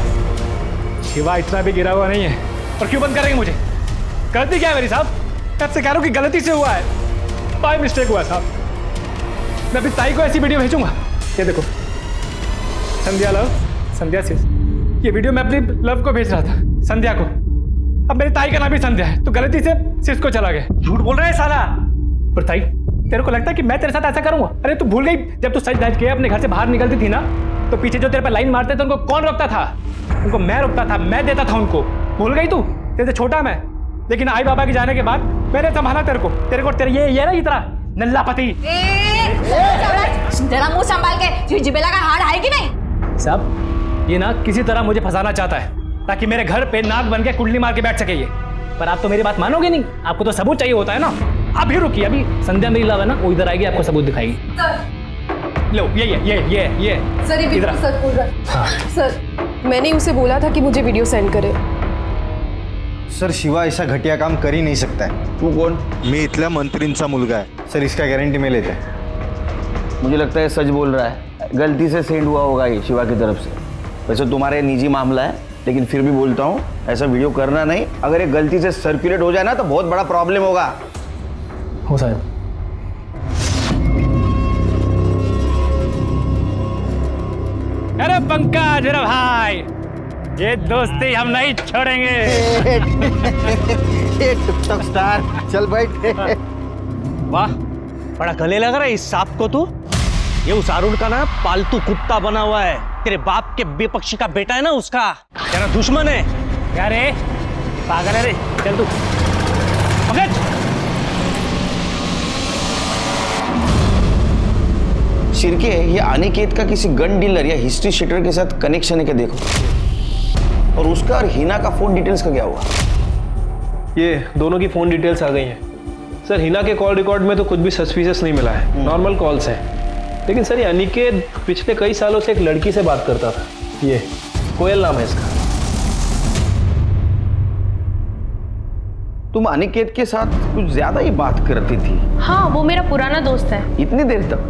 शिवा इतना भी गिरा हुआ नहीं है, और क्यों बंद करेंगे मुझे? गलती क्या है मेरी साहब? मैं आपसे कह रहा हूँ कि गलती से हुआ है, बाय मिस्टेक हुआ साहब। मैं अपनी ताई को ऐसी वीडियो भेजूंगा। ये देखो, संध्या लव, संध्या सिर्फ, ये वीडियो मैं अपनी लव को भेज रहा था, संध्या को। अब मेरी ताई का नाम भी संध्या है, तो गलती से सिर्फ को चला गया। झूठ बोल रहा है साला। पर ताई, तेरे को लगता है कि मैं तेरे साथ ऐसा करूंगा? अरे तू भूल गई, जब तू सच धज के अपने घर से बाहर निकलती थी ना, तो पीछे जो तेरे पे लाइन मारते थे उनको कौन रोकता था? उनको मैं रोकता था, मैं देता था उनको। भूल गई तू? तेरे से छोटा मैं, लेकिन आई बाबा के जाने के बाद मैंने संभाला तेरे को तेरे ये ना इतना नल्ला पति। तेरा मुंह संभाल के, जिबेला का हाड़ है कि नहीं? साहब ये ना किसी तरह मुझे फंसाना चाहता है, ताकि मेरे घर पे नाक बन के कुंडली मार के बैठ सके ये। पर आप तो मेरी बात मानोगे नहीं, आपको तो सबूत चाहिए होता है ना। अभी रुकिए, अभी संध्या मेरी लव है ना, वो इधर आएगी, आपको सबूत दिखाएगी। लो ये सर, ये बिल्कुल सच बोल रहा है। हाँ। सर मैंने उसे बोला था कि मुझे वीडियो सेंड करे। सर शिवा ऐसा घटिया काम कर ही नहीं सकता है। तू कौन? मी इथल्या मंत्रींचा मुलगा है सर, इसका गारंटी मैं लेता है। मुझे लगता है सच बोल रहा है, गलती से सेंड हुआ होगा ये शिवा की तरफ से। वैसे तुम्हारे निजी मामला है, लेकिन फिर भी बोलता हूँ ऐसा वीडियो करना नहीं। अगर ये गलती से सर्कुलेट हो जाए ना तो बहुत बड़ा प्रॉब्लम होगा। हो साहब। अरे पंकज मेरा भाई, ये दोस्ती हम नहीं छोड़ेंगे। टिकटॉक स्टार, चल बैठ। वाह, बड़ा गले लग रहा है इस सांप को। तू ये उस अरुण का ना पालतू कुत्ता बना हुआ है। तेरे बाप के विपक्षी का बेटा है ना, उसका तेरा दुश्मन है। क्या रे पागल है रे, चल तू पकड़। शिरके, ये अनिकेत का किसी गन डीलर या हिस्ट्री शीटर के साथ कनेक्शन है क्या देखो। और उसका और हिना का फोन डिटेल्स का क्या हुआ? ये दोनों की फ़ोन डिटेल्स आ गई हैं सर। हिना के कॉल रिकॉर्ड में तो कुछ भी सस्पिशियस नहीं मिला है, नॉर्मल कॉल्स हैं। लेकिन सर ये अनिकेत पिछले कई सालों से एक लड़की से बात करता था, ये कोयल नाम है इसका। तुम अनिकेत के साथ कुछ ज्यादा ही बात करती थी। हाँ, वो मेरा पुराना दोस्त है। इतनी देर तक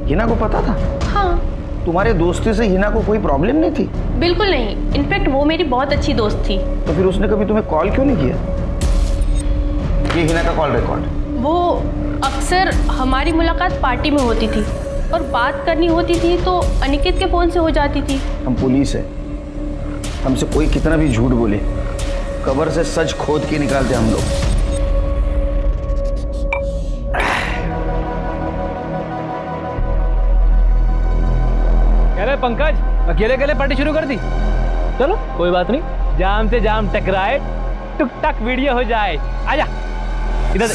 हिना को पता था? हाँ। तुम्हारे दोस्ती से हिना को कोई प्रॉब्लम नहीं थी? बिल्कुल नहीं, इनफैक्ट वो मेरी बहुत अच्छी दोस्त थी। तो फिर उसने कभी तुम्हें कॉल क्यों नहीं किया? ये हिना का कॉल रिकॉर्ड। वो अक्सर हमारी मुलाकात पार्टी में होती थी और बात करनी होती थी तो अनिकेत के फ़ोन से हो जाती थी। हम पुलिस है, हमसे कोई कितना भी झूठ बोले कब्र से सच खोद के निकालते हम लोग। अरे पंकज, अकेले अकेले पार्टी शुरू कर दी। चलो कोई बात नहीं, जाम से जाम टकराए, टुक टक वीडियो हो जाए। आजा इधर।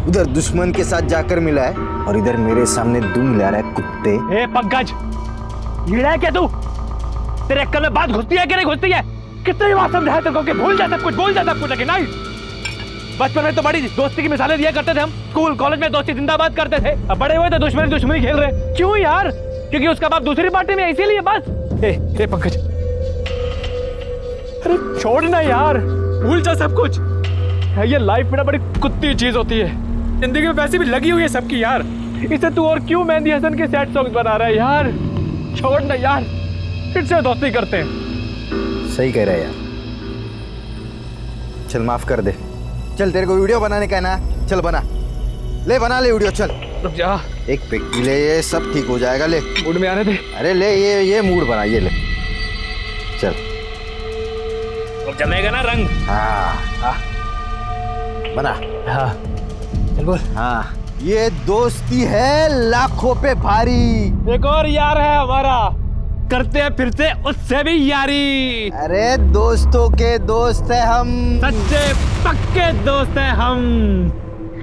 उधर दुश्मन के साथ जाकर मिला है और इधर मेरे सामने दुम मिला रहा है कुत्ते। ए पंकज, लीड़ा है क्या तू? तेरे अक्कल में बात घुसती है कि नहीं घुसती है? कितनी बार समझाया तेरे को कि भूल जा सब कुछ, भूल जा सब कुछ, लेकिन नहीं। बचपन में तो बड़ी दोस्ती की मिसालें दिया करते थे हम, स्कूल कॉलेज में दोस्ती जिंदाबाद करते थे। अब बड़े हुए तो दुश्मनी खेल रहे। क्यों यार? क्योंकि उसका बाप दूसरी पार्टी में है इसीलिए बस। ए पंकज, अरे छोड़ ना यार, भूल जा सब कुछ। ये लाइफ में ना बड़ी कुत्ती चीज होती है, जिंदगी में वैसे भी लगी हुई है सबकी यार। इससे तू और क्यों मेहंदी हसन के सैड सॉन्ग्स बना रहा है यार? छोड़ ना यार, फिर से दोस्ती करते हैं। सही कह रहा है यार, चल माफ कर दे। चल तेरे को वीडियो बनाने का है ना, चल बना ले वीडियो। चल रुक जा, एक पिक ले, ये सब ठीक हो जाएगा। ले मूड में आने दे। अरे ले ये मूड बना, ये ले चल। अब जमेगा ना रंग। हाँ बना। हाँ चल बोल। हाँ, ये दोस्ती है लाखों पे भारी। एक और यार है हमारा, करते हैं फिर से उससे भी यारी। अरे दोस्तों के दोस्त है हम, सच्चे पक्के दोस्त है हम।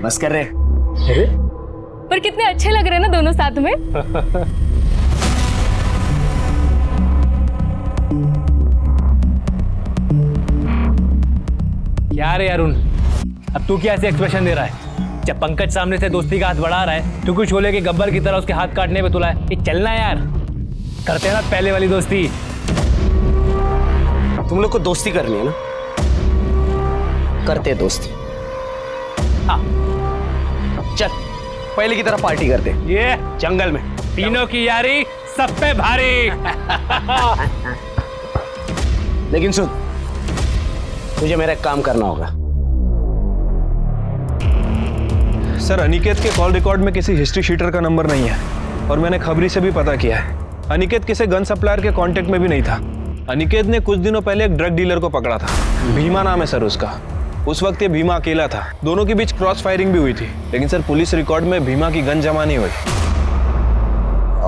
बस कर रहे। अरे पर कितने अच्छे लग रहे हैं ना दोनों साथ में। क्या रे अरुण, अब तू क्या ऐसे एक्सप्रेशन दे रहा है? जब पंकज सामने से दोस्ती का हाथ बढ़ा रहा है, तू कुछ शोले के गब्बर की तरह उसके हाथ काटने पे तुला है। ये चलना यार, करते हैं ना पहले वाली दोस्ती। तुम लोग को दोस्ती करनी है ना, करते दोस्ती। हाँ चल पहले की तरह पार्टी करते। ये जंगल में तीनों की यारी सब पे भारी। लेकिन सुन, तुझे मेरा एक काम करना होगा। सर अनिकेत के कॉल रिकॉर्ड में किसी हिस्ट्री शीटर का नंबर नहीं है और मैंने खबरी से भी पता किया है। अनिकेत किसी गन सप्लायर के कांटेक्ट में भी नहीं था। अनिकेत ने कुछ दिनों पहले एक ड्रग डीलर को पकड़ा था, भीमा नाम है सर उसका। उस वक्त ये भीमा अकेला था, दोनों के बीच क्रॉस फायरिंग भी हुई थी, लेकिन सर पुलिस रिकॉर्ड में भीमा की गन जमा नहीं हुई।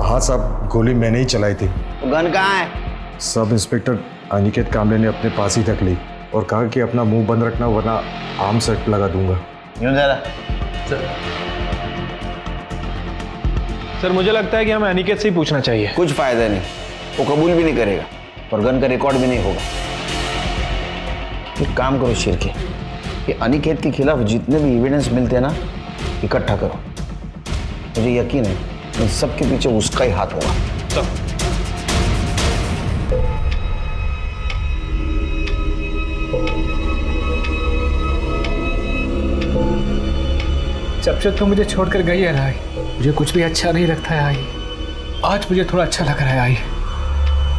हाँ साहब, गोली मैंने ही चलाई थी। गन कहाँ है? सब इंस्पेक्टर अनिकेत कामले ने अपने पास ही तक ली और कहा कि अपना मुंह बंद रखना वरना आर्म सेट लगा दूंगा। सर मुझे लगता है कि हमें अनिकेत से ही पूछना चाहिए। कुछ फायदा नहीं, वो कबूल भी नहीं करेगा और गन का रिकॉर्ड भी नहीं होगा। एक काम करो शिरके, कि अनिकेत के खिलाफ जितने भी एविडेंस मिलते हैं ना, इकट्ठा करो। मुझे यकीन है इन सबके पीछे उसका ही हाथ होगा। तो जब से तुम मुझे छोड़कर गई है ना आई, मुझे कुछ भी अच्छा नहीं लगता है आई। आज मुझे थोड़ा अच्छा लग रहा है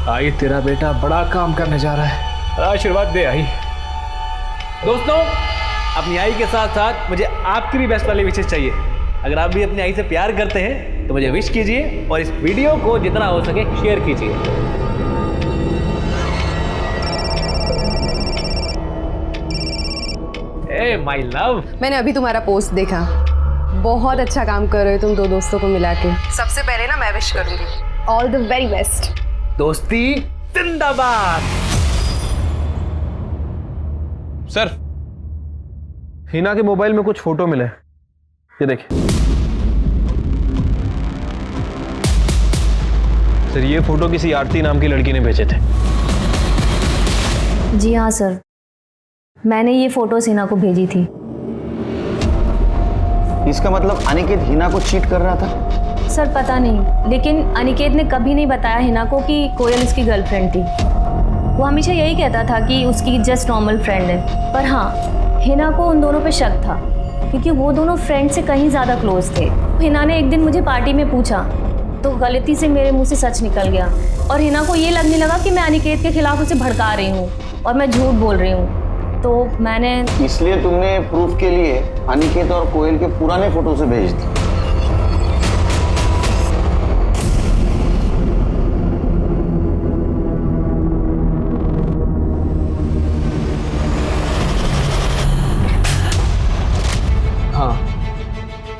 आई तेरा बेटा बड़ा काम करने जा रहा है, आशीर्वाद दे आई। दोस्तों, अपनी आई के साथ साथ मुझे आपकी भी बेस्ट वाली विशेष चाहिए। अगर आप भी अपनी आई से प्यार करते हैं तो मुझे विश कीजिए और इस वीडियो को जितना हो सके शेयर कीजिए। ए माय लव, मैंने अभी तुम्हारा पोस्ट देखा, बहुत अच्छा काम कर रहे हो तुम दो दोस्तों को मिला के। सबसे पहले ना मैं विश करूंगी ऑल द वेरी बेस्ट। दोस्ती जिंदाबाद। सर, हिना के मोबाइल में कुछ फोटो मिले, ये देखिए। सर, ये फोटो किसी आरती नाम की लड़की ने भेजे थे। जी हाँ सर, मैंने ये फोटोज हिना को भेजी थी। इसका मतलब अनिकेत हिना को चीट कर रहा था? सर पता नहीं, लेकिन अनिकेत ने कभी नहीं बताया हिना को कि कोयल उसकी गर्लफ्रेंड थी। वो हमेशा यही कहता था कि उसकी जस्ट नॉर्मल फ्रेंड है। पर हाँ, हिना को उन दोनों पे शक था क्योंकि वो दोनों फ्रेंड से कहीं ज़्यादा क्लोज थे। हिना ने एक दिन मुझे पार्टी में पूछा तो गलती से मेरे मुंह से सच निकल गया और हिना को ये लगने लगा कि मैं अनिकेत के खिलाफ उसे भड़का रही हूँ और मैं झूठ बोल रही हूँ। तो मैंने इसलिए तुमने प्रूफ के लिए अनिकेत और कोयल के पुराने फोटो से भेज दी। हाँ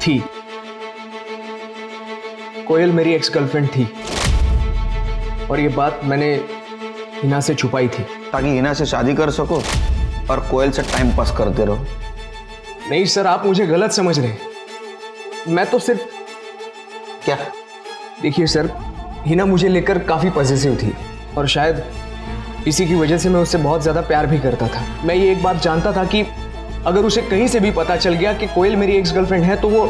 थी, कोयल मेरी एक्स गर्लफ्रेंड थी और ये बात मैंने हिना से छुपाई थी ताकि हिना से शादी कर सको और कोयल से टाइम पास करते रहो। नहीं सर, आप मुझे गलत समझ रहे हैं। मैं तो सिर्फ क्या, देखिए सर, हिना मुझे लेकर काफ़ी पॉजिटिव थी और शायद इसी की वजह से मैं उससे बहुत ज़्यादा प्यार भी करता था। मैं ये एक बात जानता था कि अगर उसे कहीं से भी पता चल गया कि कोयल मेरी एक्स गर्लफ्रेंड है तो वो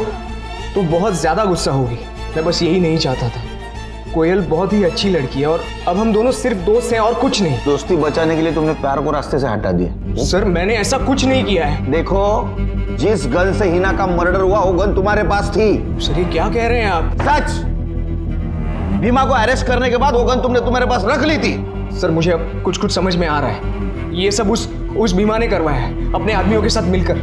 बहुत ज़्यादा गुस्सा होगी। मैं बस यही नहीं चाहता था। कोयल बहुत ही अच्छी लड़की है और अब हम दोनों सिर्फ दोस्त हैं और कुछ नहीं। दोस्ती बचाने के लिए तुमने प्यार को रास्ते से हटा दिया। सर मैंने ऐसा कुछ नहीं किया है। देखो, जिस गन से हिना का मर्डर हुआ वो गन तुम्हारे पास थी। सर ये क्या कह रहे हैं आप? सच। भीमा को अरेस्ट करने के बाद वो गन तुमने तुम्हारे पास रख ली थी। सर मुझे अब कुछ कुछ समझ में आ रहा है। ये सब उस भीमा ने करवाया है अपने आदमियों के साथ मिलकर।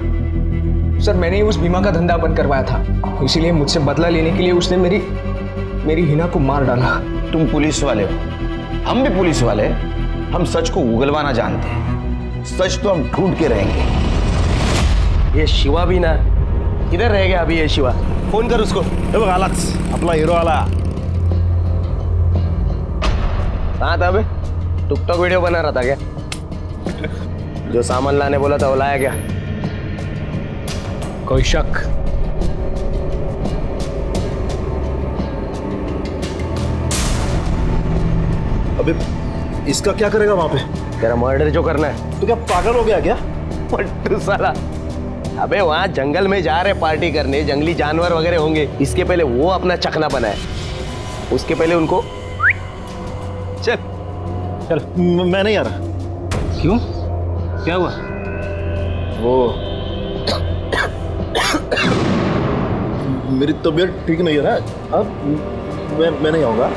सर मैंने ही उस भीमा का धंधा बंद करवाया था, इसीलिए मुझसे बदला लेने के लिए उसने मेरी हिना को मार डाला। तुम पुलिस वाले हो, हम भी पुलिस वाले। हम सच को उगलवाना जानते हैं। सच तो हम ढूंढ के रहेंगे। ये शिवा भी ना, किधर रह गया अभी ये शिवा? फोन कर उसको। अपना हीरो वाला कहाँ था अबे? टिकटॉक वीडियो बना रहा था क्या? जो सामान लाने बोला था वो लाया क्या? कोई शक? अबे इसका क्या करेगा वहां पे? तेरा मर्डर जो करना है। तो क्या पागल हो गया क्या? पट्टू साला, अबे वहाँ जंगल में जा रहे पार्टी करने, जंगली जानवर वगैरह होंगे, इसके पहले वो अपना चखना बनाए, उसके पहले उनको चल चल। मैं नहीं आ रहा। क्यों? क्या हुआ? वो मेरी तबीयत ठीक नहीं है ना, अब मैं नहीं आऊंगा।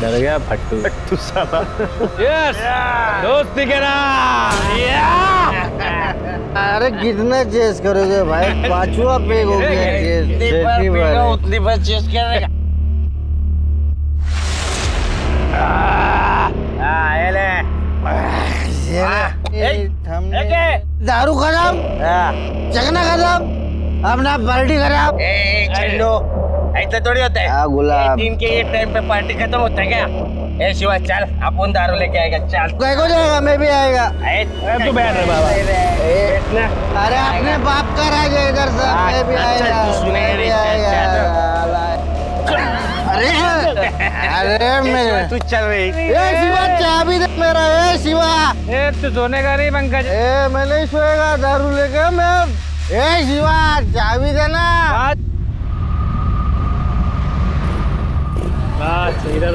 डर गया फट्टू साला। यस, दोस्ती के नाम। अरे कितना चेस करोगे भाई? पांचवा पेग हो गया। उतनी बार चेस करेगा। दारू खराब, चखना खराब, अपना पार्टी खराब। ऐसा थोड़ी होता है। हाँ गुलाब, दिन के ये टाइम पे पार्टी खत्म होता है क्या? ए शिवा चल, अपन दारू लेके आएगा। चल कहीं को जाएगा? मैं भी आएगा। तू बैठ रहे बाबा। अरे अपने बाप का राज है इधर से। मैं भी आएगा। अरे तू चल रही। शिवा चाबी दे मेरा। शिवा तू सोने का नहीं पंकज? मैं नहीं सोएगा दारू लेके। मैं शिवा चाबी देना। इधर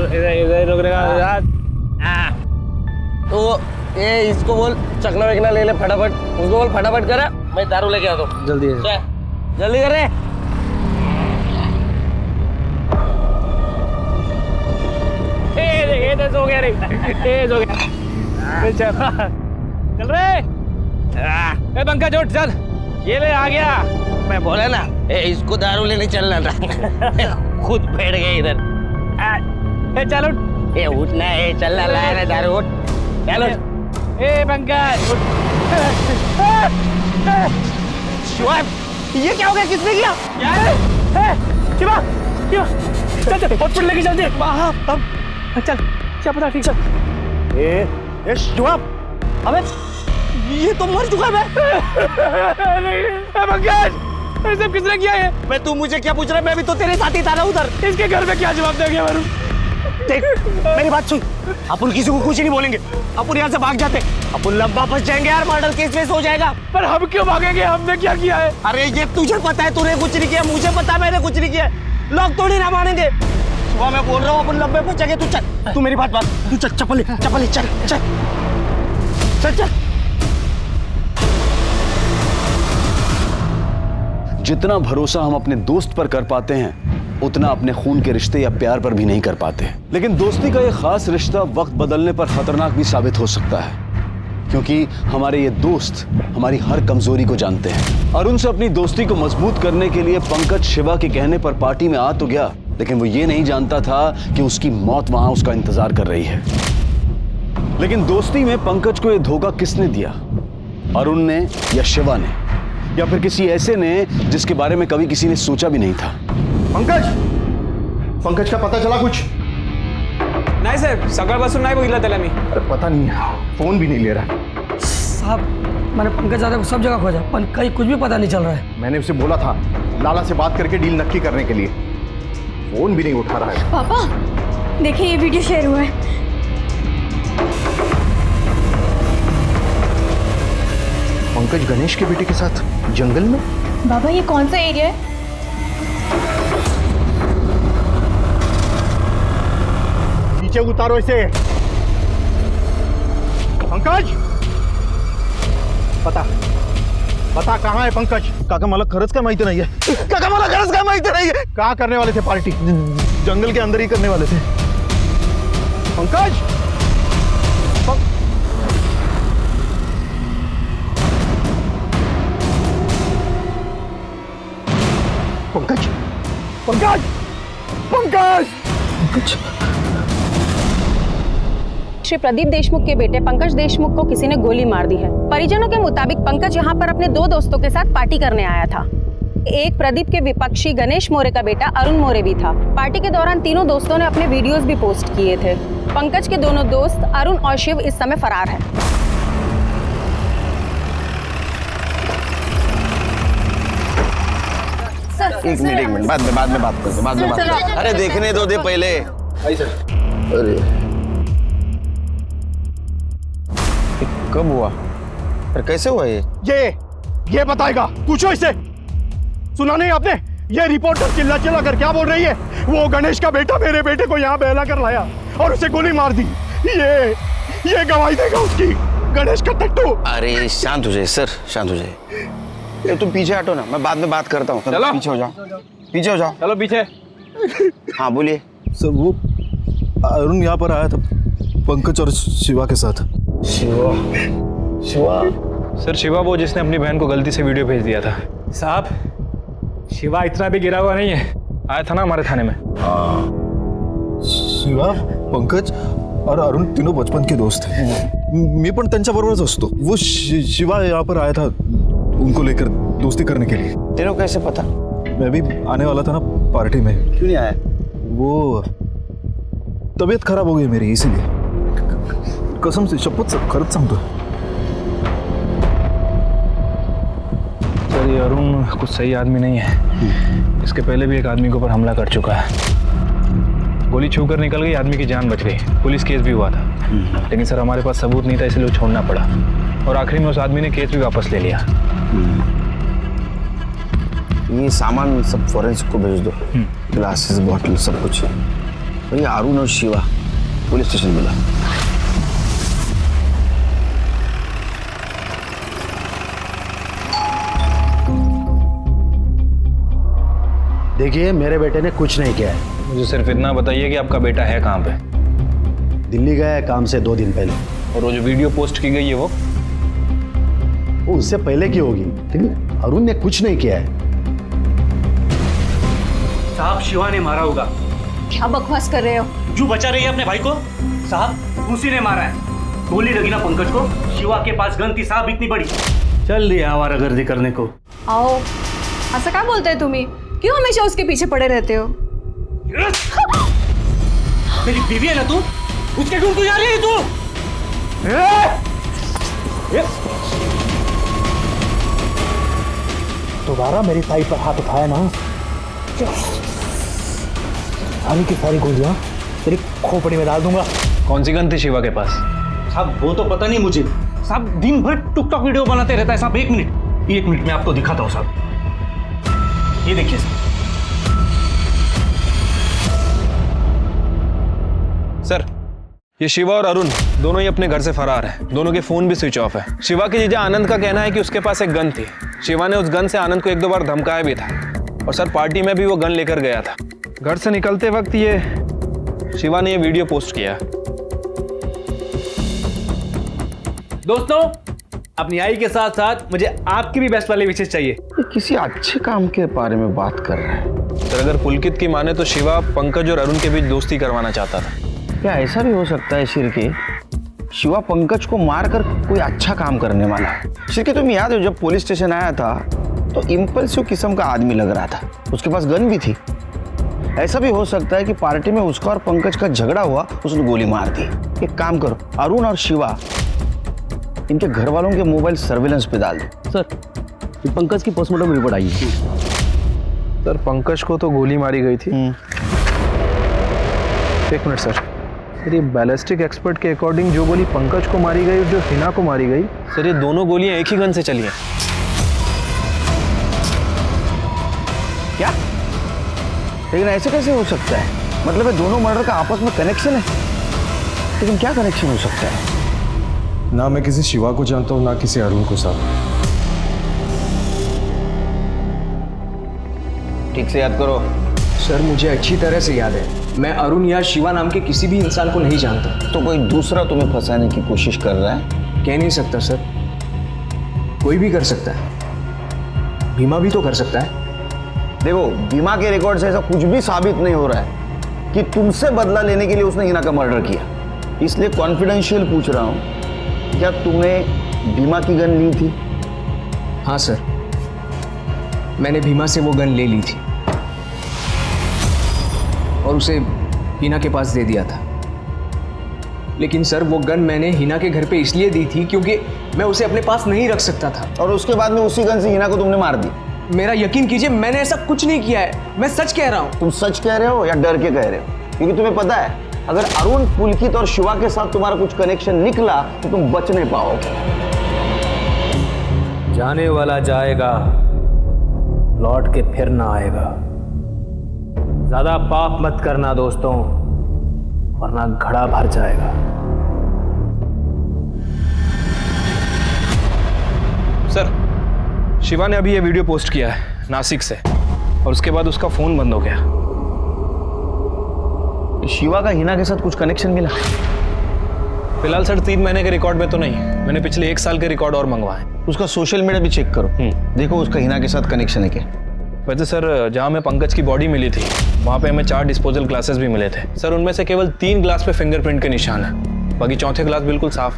रुक रहेगा। तो ये इसको बोल चकना वेकना ले ले फटाफट। उसको बोल फटाफट करा, मैं दारू लेके आता हूँ। जल्दी जल्दी कर रहे। हो गया रे, हो गया। चल रहे पंकज उठ चल। ये ले आ गया। मैं बोला ना इसको दारू लेने चलना था। खुद बैठ गए इधर। चल उठ। उठना है, चलना लाया ना दारू। उठ चल उठ। पंकज शिवा, ये क्या हो गया? किसने किया? क्या है? शिवा, शिवा, चल चल हॉस्पिटल लेके चलते। चल, क्या पता, ठीक चल। ए शिवा, अबे ये तो मर चुका है। पंकज, ऐसे किसने किया है? मैं, तू मुझे क्या पूछ रहा है? मैं भी तो तेरे साथ ही था ना उधर। इसके घर में क्या जवाब देंगे वरुण? देख मेरी बात सुन, अपन किसी को कुछ नहीं बोलेंगे, अपन यहाँ से भाग जाते, अपन लंबा फंस जाएंगे यार, मर्डर केस वेस हो जाएगा। पर हम क्यों भागेंगे? हमने क्या किया है? अरे ये तुझे पता है, तूने कुछ नहीं किया, मुझे पता है मैंने कुछ नहीं किया, लोग थोड़ी ना मानेंगे। सुबह मैं बोल रहा हूँ अपन लंबे फंसेंगे, तू चल, तू मेरी बात तू चल, चप्पल ले, चल चल चल चल। जितना भरोसा हम अपने दोस्त पर कर पाते हैं उतना अपने खून के रिश्ते या प्यार पर भी नहीं कर पाते। लेकिन दोस्ती का एक खास रिश्ता वक्त बदलने पर खतरनाक भी साबित हो सकता है, क्योंकि हमारे ये दोस्त हमारी हर कमजोरी को जानते हैं। अरुण से अपनी दोस्ती को मजबूत करने के लिए पंकज शिवा के कहने पर पार्टी में आ तो गया, लेकिन वो ये नहीं जानता था कि उसकी मौत वहां उसका इंतजार कर रही है। लेकिन दोस्ती में पंकज को यह धोखा किसने दिया? अरुण ने या शिवा ने, या फिर किसी ऐसे ने जिसके बारे में कभी किसी ने सोचा भी नहीं था? पंकज का पता चला कुछ? नाही साहेब, सकाळपासून नाही बघितलं त्याला मी। अरे पता नहीं, फोन भी नहीं ले रहा। साहब, मैंने पंकज दादा को सब जगह खोजा, पर कहीं कुछ भी पता नहीं चल रहा है। मैंने उसे बोला था लाला से बात करके डील नक्की करने के लिए, फोन भी नहीं उठा रहा है। पापा देखिए, ये वीडियो शेयर हुआ है। पंकज गणेश के बेटे के साथ जंगल में? बाबा ये कौन सा एरिया है? नीचे उतारो इसे। पंकज, बता कहाँ है पंकज? काका मला खरंच काय माहिती नाहीये। काका मला खरंच काय माहिती नाहीये। कहाँ करने वाले थे पार्टी? जंगल के अंदर ही करने वाले थे। पंकज, पंकज, पंकज, पंकज, पंकज। श्री प्रदीप देशमुख के बेटे पंकज देशमुख को किसी ने गोली मार दी है। परिजनों के मुताबिक पंकज यहाँ पर अपने 2 दोस्तों के साथ पार्टी करने आया था। एक प्रदीप के विपक्षी गणेश मोरे का बेटा अरुण मोरे भी था। पार्टी के दौरान तीनों दोस्तों ने अपने वीडियोस भी पोस्ट किए थे। पंकज के दोनों दोस्त अरुण और शिव इस समय फरार है। एक मिनट, बाद में बात करते, बाद में बात करते। अरे देखने दो दे पहले। अरे कब हुआ? अरे कैसे हुआ ये बताएगा, पूछो इससे। सुना नहीं आपने? ये रिपोर्टर चिल्ला कर क्या बोल रही है? वो गणेश का बेटा मेरे बेटे को यहाँ बहला कर लाया और उसे गोली मार दी। ये गवाही देगा उसकी, गणेश का टट्टू। अरे शांत हो जाए सर, शांत हो जाए। ये तुम पीछे हटो ना, मैं बाद में बात करता हूँ। चलो पीछे हो जाओ, पीछे हो जाओ। चलो पीछे। हाँ बोलिए सर। वो अरुण यहाँ पर आया था पंकज और शिवा के साथ। शिवा सर, शिवा वो जिसने अपनी बहन को गलती से वीडियो भेज दिया था। साहब, शिवा इतना भी गिरा हुआ नहीं है, आया था ना हमारे थाने में। शिवा, पंकज और अरुण तीनों बचपन के दोस्त हैं। मी पण त्यांच्याबरोबरच असतो। वो शिवा यहाँ पर आया था उनको लेकर दोस्ती करने के लिए। तेरे को कैसे पता? मैं भी आने वाला था ना पार्टी में। क्यों नहीं आया? वो तबीयत खराब हो गई मेरी, इसीलिए। कसम से, शपथ खरंच सांगतो। सर ये अरुण कुछ सही आदमी नहीं है। इसके पहले भी एक आदमी के ऊपर हमला कर चुका है। गोली छूकर निकल गई, आदमी की जान बच गई, पुलिस केस भी हुआ था। लेकिन सर हमारे पास सबूत नहीं था, इसलिए छोड़ना पड़ा और आखिरी में उस आदमी ने केस भी वापस ले लिया। ये सामान सब फॉरेंसिक को भेज दो, ग्लासेस, बॉटल, सब कुछ। भैया अरुण और शिवा पुलिस स्टेशन मिला। देखिए, मेरे बेटे ने कुछ नहीं किया है। मुझे सिर्फ इतना बताइए कि आपका बेटा है कहाँ पे? दिल्ली गया है काम से 2 दिन पहले। और वो जो वीडियो पोस्ट की गई है वो उससे पहले की होगी। लेकिन अरुण ने कुछ नहीं किया है। साहब, शिवा ने मारा होगा। क्या बकवास कर रहे हो? जो बचा रही है अपने भाई को? साहब, उसी ने मारा है। गोली लगी ना पंकज को, शिवा के पास गन थी साहब, इतनी बड़ी। चल लिया आवारागर्दी करने को। आओ, असं काय बोलताय तुम्ही? क्यों हमेशा उसके पीछे पड़े रहते हो? मेरी बीवी है ना तू, उसके ढूंढ को जा रही है तू? दोबारा मेरी ताई पर हाथ उठाया ना, सारी की सारी गोलियां तेरी खोपड़ी में डाल दूंगा। कौन सी गन थी शिवा के पास? साहब वो तो पता नहीं मुझे, साहब दिन भर टिकटॉक वीडियो बनाते रहता है साहब। एक मिनट में आपको दिखाता हूँ साहब, ये देखिए सर, ये शिवा और अरुण दोनों ही अपने घर से फरार हैं। दोनों के फोन भी स्विच ऑफ है। शिवा के जीजा आनंद का कहना है कि उसके पास एक गन थी। शिवा ने उस गन से आनंद को 1-2 बार धमकाया भी था और सर पार्टी में भी वो गन लेकर गया था। घर से निकलते वक्त ये शिवा ने ये वीडियो पोस्ट किया। दोस्तों, अपनी आई के साथ साथ मुझे आपकी भी बेस्ट वाली विशेष चाहिए। ये किसी अच्छे काम के बारे में बात कर रहा है। सर अगर पुलकित की माने तो शिवा पंकज और अरुण के बीच दोस्ती करवाना चाहता था। क्या ऐसा भी हो सकता है शिरके, शिवा पंकज को मारकर कोई अच्छा काम करने वाला है? शिरके तुम्हें याद है जब पुलिस स्टेशन आया था तो इम्पल्सिव किस्म का आदमी लग रहा था, उसके पास गन भी थी। ऐसा भी हो सकता है कि पार्टी में उसका और पंकज का झगड़ा हुआ, उसने गोली मार दी। एक काम करो, अरुण और शिवा इनके घर वालों के मोबाइल सर्विलेंस पे डाल दो। सर, ये पंकज की पोस्टमार्टम रिपोर्ट आई है। सर पंकज को तो गोली मारी गई थी। एक मिनट सर, ये बैलिस्टिक एक्सपर्ट के अकॉर्डिंग जो गोली पंकज को मारी गई और जो हिना को मारी गई, सर ये दोनों गोलियां एक ही गन से चली हैं। क्या? लेकिन ऐसे कैसे हो सकता है? मतलब है दोनों मर्डर का आपस में कनेक्शन है, लेकिन क्या कनेक्शन हो सकता है? ना मैं किसी शिवा को जानता हूँ ना किसी अरुण को साहब। ठीक से याद करो। सर मुझे अच्छी तरह से याद है, मैं अरुण या शिवा नाम के किसी भी इंसान को नहीं जानता। तो कोई दूसरा तुम्हें फंसाने की कोशिश कर रहा है? कह नहीं सकता सर, कोई भी कर सकता है। भीमा भी तो कर सकता है। देखो, भीमा के रिकॉर्ड से ऐसा कुछ भी साबित नहीं हो रहा है कि तुमसे बदला लेने के लिए उसने हिना का मर्डर किया। इसलिए कॉन्फिडेंशियल पूछ रहा हूँ, क्या तुमने भीमा की गन ली थी? हाँ सर, मैंने भीमा से वो गन ले ली थी और उसे हिना के पास दे दिया था। लेकिन सर वो गन मैंने हिना के घर पे इसलिए दी थी क्योंकि मैं उसे अपने पास नहीं रख सकता था। और उसके बाद में उसी गन से हिना को तुमने मार दी? मेरा यकीन कीजिए, मैंने ऐसा कुछ नहीं किया है, मैं सच कह रहा हूँ। तुम सच कह रहे हो या डर के कह रहे हो? क्योंकि तुम्हें पता है अगर अरुण, पुलकित और शिवा के साथ तुम्हारा कुछ कनेक्शन निकला तो तुम बच नहीं पाओगे। जाने वाला जाएगा, लौट के फिर ना आएगा। ज्यादा पाप मत करना दोस्तों, वरना घड़ा भर जाएगा। सर शिवा ने अभी ये वीडियो पोस्ट किया है नासिक से और उसके बाद उसका फोन बंद हो गया। शिवा का हिना के साथ कुछ कनेक्शन मिला? फिलहाल सर 3 महीने के रिकॉर्ड में तो नहीं, मैंने पिछले 1 साल के रिकॉर्ड और मंगवाए। उसका सोशल मीडिया भी चेक करो, देखो उसका हिना के साथ कनेक्शन है क्या। वैसे सर जहाँ में पंकज की बॉडी मिली थी वहाँ पे हमें 4 डिस्पोजल ग्लासेस भी मिले थे। सर उनमें से केवल 3 ग्लास पे फिंगरप्रिंट के निशान है, बाकी चौथे ग्लास बिल्कुल साफ,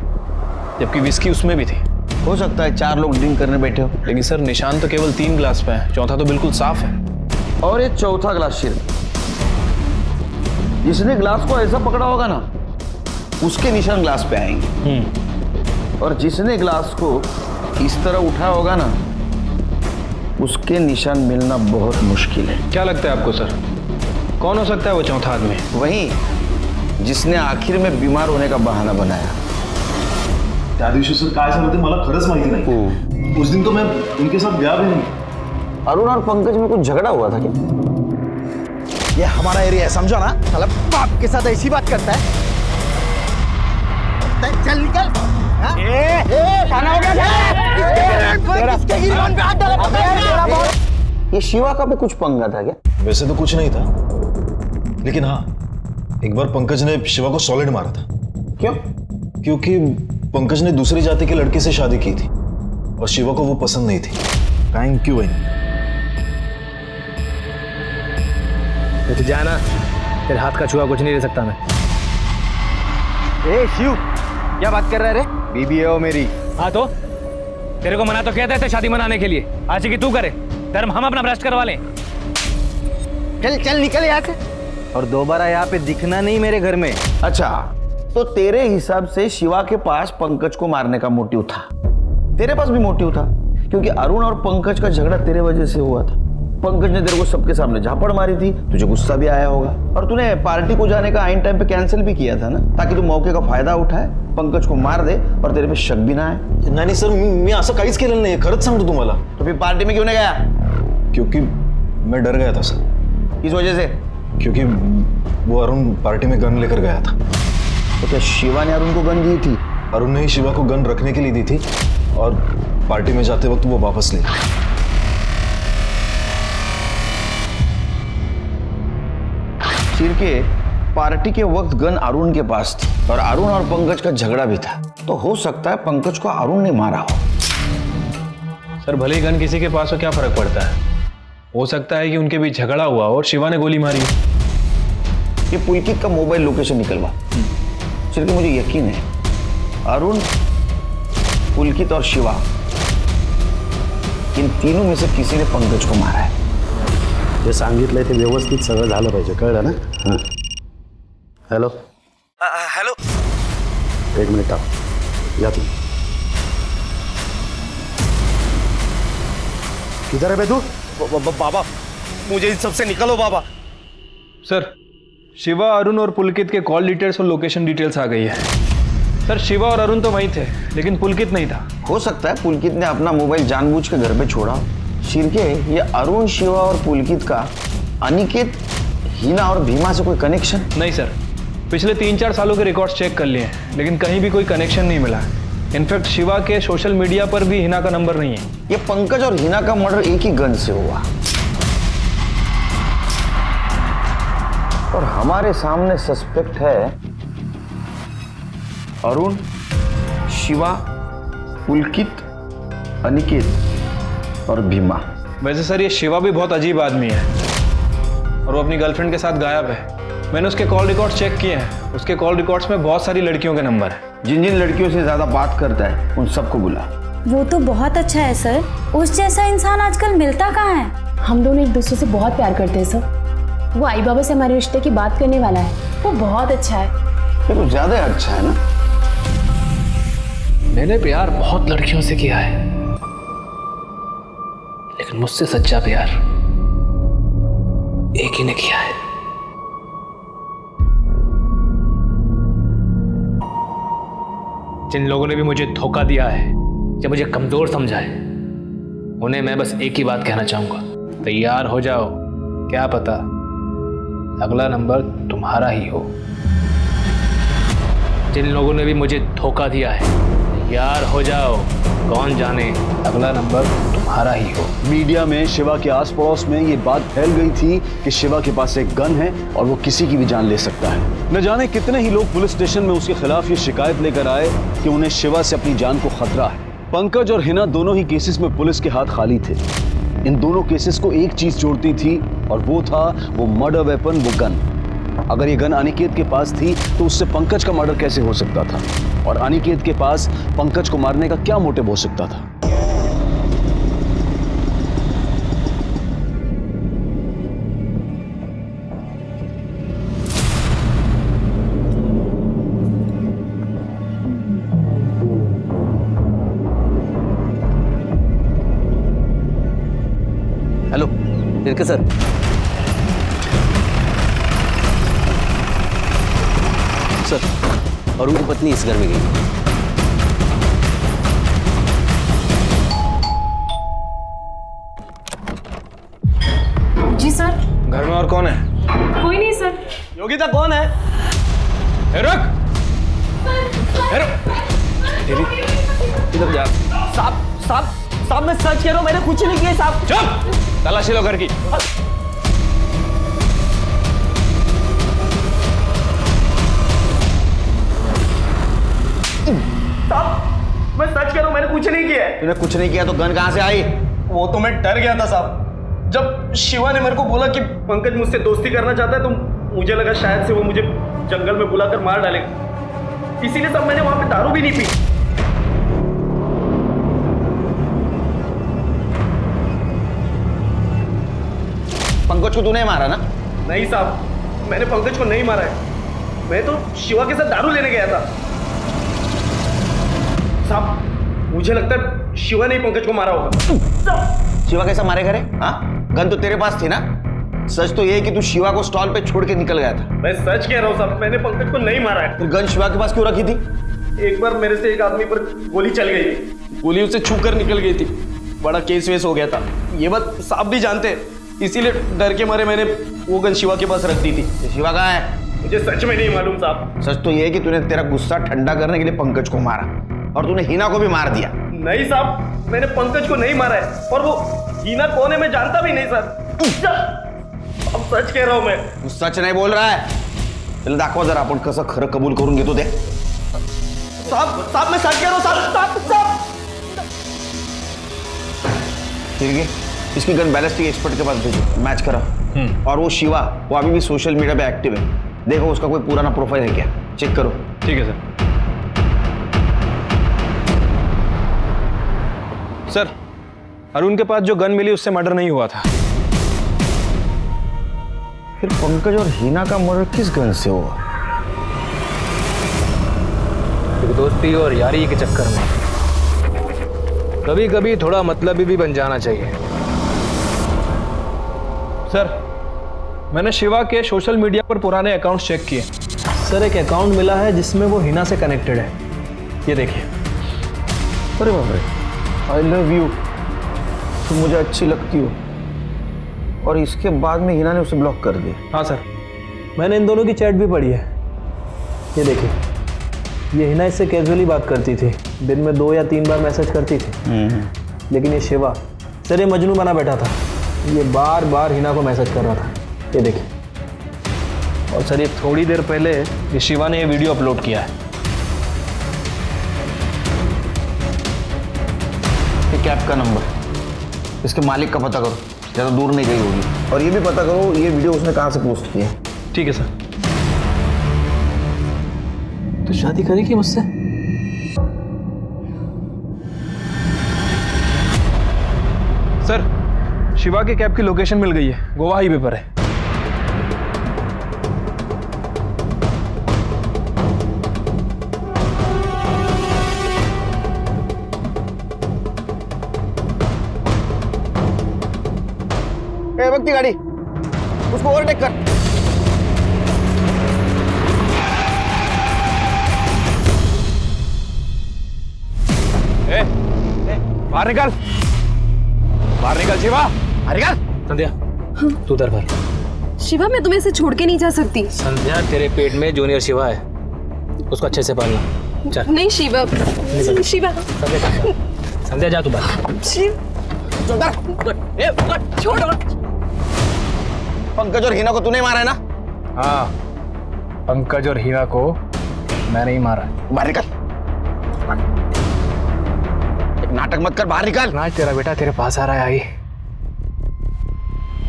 जबकि विस्की उसमें भी थी। हो सकता है 4 लोग ड्रिंक करने बैठे हो। लेकिन सर निशान तो केवल 3 ग्लास पे है, चौथा तो बिल्कुल साफ है। और ये चौथा ग्लास शिर, जिसने ग्लास को ऐसा पकड़ा होगा ना उसके निशान ग्लास पे आएंगे, और जिसने ग्लास को इस तरह उठाया होगा ना उसके निशान मिलना बहुत मुश्किल है। क्या लगता है आपको सर, कौन हो सकता है वो चौथा आदमी? वही जिसने आखिर में बीमार होने का बहाना बनाया। त्या दिवशी सर काय झालं ते मला खरंच माहिती नाही। उस दिन तो मैं उनके साथ गया भी नहीं। अरुण और पंकज में कुछ झगड़ा हुआ था क्या? ये हमारा एरिया है, समझो ना। साला बाप के साथ ऐसी बात करता है। चल निकल। खाना हो गया। ये शिवा का भी कुछ पंगा था क्या? वैसे तो कुछ नहीं था, लेकिन हाँ एक बार पंकज ने शिवा को सॉलिड मारा था। क्यों? क्योंकि पंकज ने दूसरी जाति के लड़के से शादी की थी और शिवा को वो पसंद नहीं थी। थैंक यू बहन। तो जाना, तेरे हाथ का छुआ कुछ नहीं ले सकता मैं। ए शिव, क्या बात कर रहा है रे? बीबी है वो मेरी। हाँ तो तेरे को मना तो कहते थे शादी मनाने के लिए, आज की तू करे, धर्म हम अपना भ्रष्ट करवा लें। चल चल निकल यहाँ से, और दोबारा यहाँ पे दिखना नहीं मेरे घर में। अच्छा, तो तेरे हिसाब से शिवा के पास पंकज को मारने का मोटिव था, तेरे पास भी मोटिव था, क्योंकि अरुण और पंकज का झगड़ा तेरे वजह से हुआ था। पंकज ने तेरे को सबके सामने झापड़ मारी थी, तुझे गुस्सा भी आया होगा, और तूने पार्टी को जाने का आइन टाइम पे कैंसिल भी किया था ना, ताकि तू मौके का फायदा उठाए, पंकज को मार दे और तेरे पे शक भी ना आए। नाही सर, मी असं काहीच केलेलं नाही, खरंच सांगतो तुम्हाला। तो फिर पार्टी में क्यों नहीं गया? क्योंकि मैं डर गया था सर। किस वजह से? क्योंकि वो अरुण पार्टी में गन लेकर गया था। तो क्या शिवा ने अरुण को गन दी थी? अरुण ने ही शिवा को गन रखने के लिए दी थी, और पार्टी में जाते वक्त वो वापस ले गया। के पार्टी के वक्त गन अरुण के पास थी, और अरुण और पंकज का झगड़ा भी था, तो हो सकता है पंकज को अरुण ने मारा हो। सर भले ही गन किसी के पास हो, क्या फर्क पड़ता है? हो सकता है कि उनके बीच झगड़ा हुआ और शिवा ने गोली मारी। ये पुलकित का मोबाइल लोकेशन निकलवा, सिर्फ मुझे यकीन है अरुण, पुलकित और शिवा, इन तीनों में से किसी ने पंकज को मारा है। जे सांगितलंय ते व्यवस्थित सगळं झालं पाहिजे, कळलं ना? हां. हॅलो हेलो, एक मिनिट आप या तुम। किधर है बे तू? बाबा मुझे इन सबसे निकालो बाबा। सर शिवा, अरुण और पुलकित के कॉल डिटेल्स और लोकेशन डिटेल्स आ गई है। सर शिवा और अरुण तो वहीं थे, लेकिन पुलकित नहीं था। हो सकता है पुलकित ने अपना मोबाइल जानबूझ के घर पे छोड़ा। शिरके, ये अरुण, शिवा और पुलकित का अनिकेत, हीना और भीमा से कोई कनेक्शन? नहीं सर, पिछले 3-4 सालों के रिकॉर्ड्स चेक कर लिए, लेकिन कहीं भी कोई कनेक्शन नहीं मिला। इनफैक्ट शिवा के सोशल मीडिया पर भी हिना का नंबर नहीं है। ये पंकज और हिना का मर्डर एक ही गन से हुआ, और हमारे सामने सस्पेक्ट है अरुण, शिवा, पुलकित, अनिकेत और भीमा। वैसे सर ये शिवा भी बहुत अजीब आदमी है, और वो अपनी गर्लफ्रेंड के साथ गायब है। मैंने उसके कॉल रिकॉर्ड्स चेक किए हैं, उसके कॉल रिकॉर्ड्स में बहुत सारी लड़कियों के नंबर है। जिन जिन लड़कियों से ज्यादा बात करता है उन सबको बुला। वो तो बहुत अच्छा है सर, उस जैसा इंसान आजकल मिलता कहाँ है। हम दोनों एक दूसरे से बहुत प्यार करते हैं सर। वो आई बाबा से हमारे रिश्ते की बात करने वाला है, वो बहुत अच्छा है। फिर तो ज्यादा अच्छा है ना? मैंने प्यार बहुत लड़कियों से किया है, लेकिन मुझसे सच्चा प्यार एक ही ने किया है। जिन लोगों ने भी मुझे धोखा दिया है या मुझे कमजोर समझा है, उन्हें मैं बस एक ही बात कहना चाहूंगा, तैयार हो जाओ, क्या पता अगला नंबर तुम्हारा ही हो। जिन लोगों ने भी मुझे धोखा दिया है, तैयार हो जाओ, कौन जाने अगला नंबर तुम्हारा ही हो। मीडिया में शिवा के आस पड़ोस में ये बात फैल गई थी कि शिवा के पास एक गन है और वो किसी की भी जान ले सकता है। न जाने कितने ही लोग पुलिस स्टेशन में उसके खिलाफ ये शिकायत लेकर आए कि उन्हें शिवा से अपनी जान को खतरा है। पंकज और हिना दोनों ही केसेस में पुलिस के हाथ खाली थे। इन दोनों केसेस को एक चीज जोड़ती थी, और वो था वो मर्डर वेपन, वो गन। अगर ये गन अनिकेत के पास थी तो उससे पंकज का मर्डर कैसे हो सकता था, और अनिकेत के पास पंकज को मारने का क्या मोटिव हो सकता था? हेलो तिरके सर, सर अरुण की पत्नी इस घर में गई। जी सर। घर में और कौन है? कोई नहीं सर। योगिता कौन है? रुक। इधर जा। साहब साहब साहब, मैं सच कह रहा हूँ, मैंने कुछ नहीं किया साहब। चुप, तलाशी लो घर की। साहब मैं सच कह रहा हूँ, मैंने कुछ नहीं किया है। तूने कुछ नहीं किया तो गन कहाँ से आई? वो तो मैं डर गया था साहब, जब शिवा ने मेरे को बोला कि पंकज मुझसे दोस्ती करना चाहता है, तो मुझे लगा शायद से वो मुझे जंगल में बुलाकर मार डालेगा, इसीलिए सब मैंने वहां पे दारू भी नहीं पी। पंकज को तूने मारा ना? नहीं साहब, मैंने पंकज को नहीं मारा है। मैं तो शिवा के साथ दारू लेने गया था। साहब, मुझे लगता है शिवा ने ही पंकज को मारा होगा। शिवा कैसा मारेगा रे? हाँ, गन तो तेरे पास थी ना? सच तो ये है कि तू शिवा को स्टॉल पे छोड़ के निकल गया था। मैं सच कह रहा हूँ साहब, मैंने पंकज को नहीं मारा है। फिर गन शिवा के पास क्यों रखी थी? एक बार मेरे से एक आदमी पर गोली चल गई थी, गोली उसे छू कर निकल गई थी, बड़ा केस वेस हो गया था। ये बात साहब भी जानते हैं, इसीलिए डर के मारे मैंने वो गन शिवा के पास रख दी थी। शिवा कहाँ है? मुझे सच में नहीं मालूम साहब। सच तो ये है कि तूने तेरा गुस्सा ठंडा करने के लिए पंकज को मारा और तूने हिना को भी मार दिया। नहीं साहब, मैंने पंकज को नहीं मारा है, और वो हिना कौन है मैं जानता भी नहीं सर। अब सच कह रहा हूं मैं। तू सच नहीं बोल रहा है? चल दाखवा जरा, आपण कसं खरं कबूल करून घेतो ते। साहब मैं सच कह रहा हूं साहब। ठीक है, इसकी गन बैलिस्टिक एक्सपर्ट के पास भेजो, मैच करा। और वो शिवा, वो अभी भी सोशल मीडिया पे एक्टिव है, देखो उसका कोई पुराना प्रोफाइल है क्या, चेक करो। ठीक है सर। सर, अरुण के पास जो गन मिली उससे मर्डर नहीं हुआ था। फिर पंकज और हिना का मर्डर किस गन से हुआ? एक दोस्ती और यारी के चक्कर में कभी कभी थोड़ा मतलबी भी बन जाना चाहिए। सर, मैंने शिवा के सोशल मीडिया पर पुराने अकाउंट्स चेक किए। सर, एक अकाउंट मिला है जिसमें वो हिना से कनेक्टेड है, ये देखिए। अरे बाप रे, आई लव यू, तुम मुझे अच्छी लगती हो, और इसके बाद में हिना ने उसे ब्लॉक कर दिया। हाँ सर, मैंने इन दोनों की चैट भी पढ़ी है, ये देखिए। ये हिना इससे कैजुअली बात करती थी, दिन में 2 या 3 बार मैसेज करती थी। लेकिन ये शिवा, सर ये मजनू बना बैठा था, ये बार बार हिना को मैसेज कर रहा था, ये देखिए। और सर ये थोड़ी देर पहले ये शिवा ने ये वीडियो अपलोड किया है। ये कैब का नंबर, इसके मालिक का पता करो, ज़्यादा दूर नहीं गई होगी, और ये भी पता करो ये वीडियो उसने कहाँ से पोस्ट किया है। ठीक है सर। तो शादी करेगी मुझसे? सर, शिवा के कैब की लोकेशन मिल गई है, गोवा हाईवे पर है। भक्ति गाड़ी, उसको ओवरटेक कर। बाहर निकल, बाहर निकल शिवा, बाहर निकल। संध्या, तू उधर बाहर। शिवा, मैं तुम्हें ऐसे छोड़ के नहीं जा सकती। संध्या, तेरे पेट में जूनियर शिवा है, उसको अच्छे से पालना। चल। नहीं शिवा, शिवा। संध्या जा तू बाहर। छोड़ो। पंकज और हिना को तूने मारा है ना? हाँ, पंकज और हिना को मैंने ही मारा। बाहर निकल, एक नाटक मत कर, बाहर निकल। ना तेरा बेटा तेरे पास आ रहा है। आई,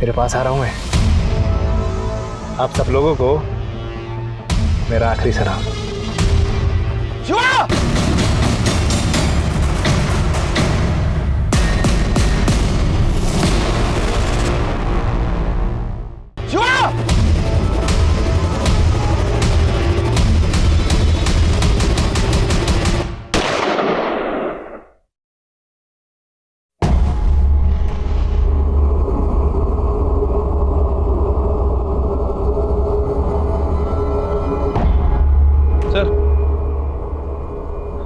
तेरे पास आ रहा हूं मैं। आप सब लोगों को मेरा आखिरी सलाम। शिवा!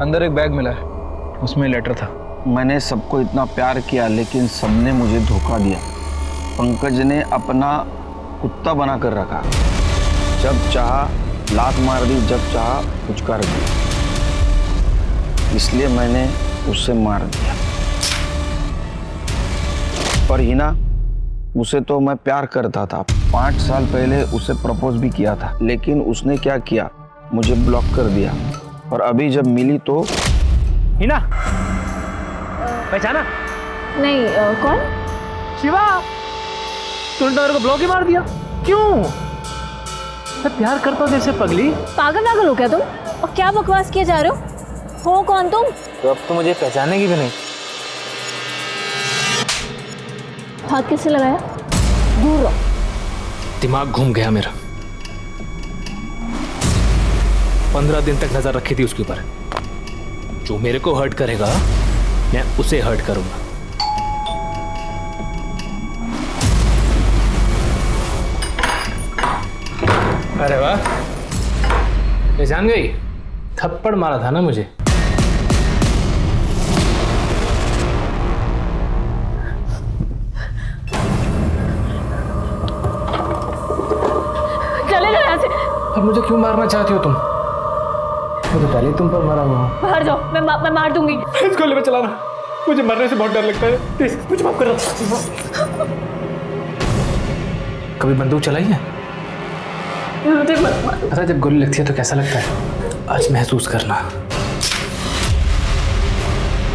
अंदर एक बैग मिला है, उसमें लेटर था। मैंने सबको इतना प्यार किया, लेकिन सबने मुझे धोखा दिया। पंकज ने अपना कुत्ता बना कर रखा, जब चाहा लात मार दी, जब चाहा पुचकार दी, इसलिए मैंने उसे मार दिया। पर हिना, उसे तो मैं प्यार करता था। 5 साल पहले उसे प्रपोज भी किया था, लेकिन उसने क्या किया, मुझे ब्लॉक कर दिया। और अभी जब मिली तो हिना, पहचाना? नहीं, कौन? शिवा, तूने तो मेरे को ब्लॉक ही मार दिया। क्यों? मैं प्यार करता हूँ जैसे पगली। पागल हो क्या तुम? और क्या बकवास किए जा रहे हो कौन तुम? तो अब तो मुझे पहचानेगी भी नहीं। हाथ किससे लगाया? दूर रहो। दिमाग घूम गया मेरा। 15 दिन तक नजर रखी थी उसके ऊपर। जो मेरे को हर्ट करेगा मैं उसे हर्ट करूंगा। अरे वाह, ये जान गई। थप्पड़ मारा था ना मुझे। चले जाओ यहाँ से। अब मुझे क्यों मारना चाहती हो तुम? मैं तो पहले तुम पर मारा हुआ हूँ। बाहर जाओ, मैं मार दूंगी। इस गोले में चलाना, मुझे मरने से बहुत डर लगता है। प्लीज मुझे माफ कर दो। कभी बंदूक चलाई है? पता जब गोली लगती है तो कैसा लगता है? आज महसूस करना।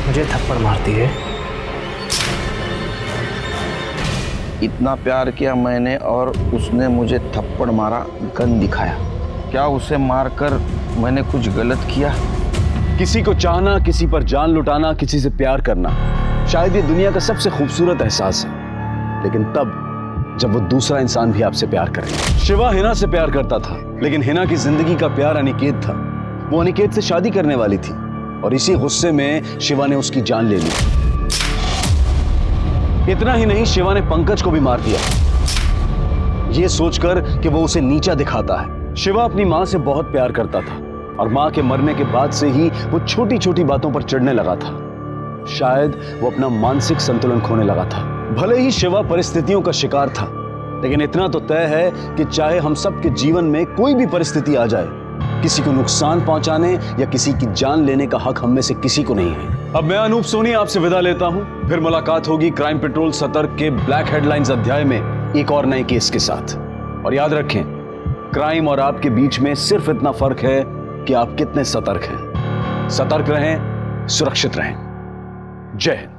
मुझे थप्पड़ मारती है। इतना प्यार किया मैंने और उसने मुझे थप्पड़ मारा, गन दिखाया। क्या उसे मारकर मैंने कुछ गलत किया? किसी को चाहना, किसी पर जान लुटाना, किसी से प्यार करना शायद ये दुनिया का सबसे खूबसूरत एहसास है, लेकिन तब जब वो दूसरा इंसान भी आपसे प्यार करे। शिवा हिना से प्यार करता था, लेकिन हिना की जिंदगी का प्यार अनिकेत था। वो अनिकेत से शादी करने वाली थी और इसी गुस्से में शिवा ने उसकी जान ले ली। इतना ही नहीं, शिवा ने पंकज को भी मार दिया, ये सोचकर कि वो उसे नीचा दिखाता है। शिवा अपनी माँ से बहुत प्यार करता था और माँ के मरने के बाद से ही वो छोटी छोटी बातों पर चिढ़ने लगा था। शायद वो अपना मानसिक संतुलन खोने लगा था। भले ही शिवा परिस्थितियों का शिकार था, लेकिन इतना तो तय है कि चाहे हम सबके जीवन में कोई भी परिस्थिति आ जाए, किसी को नुकसान पहुंचाने या किसी की जान लेने का हक हम में से किसी को नहीं है। अब मैं अनूप सोनी आपसे विदा लेता हूं। फिर मुलाकात होगी क्राइम पेट्रोल सतर्क के ब्लैक हेडलाइंस अध्याय में एक और नए केस के साथ। और याद रखें, क्राइम और आपके बीच में सिर्फ इतना फर्क है कि आप कितने सतर्क हैं। सतर्क रहें, सुरक्षित रहें। जय हिंद।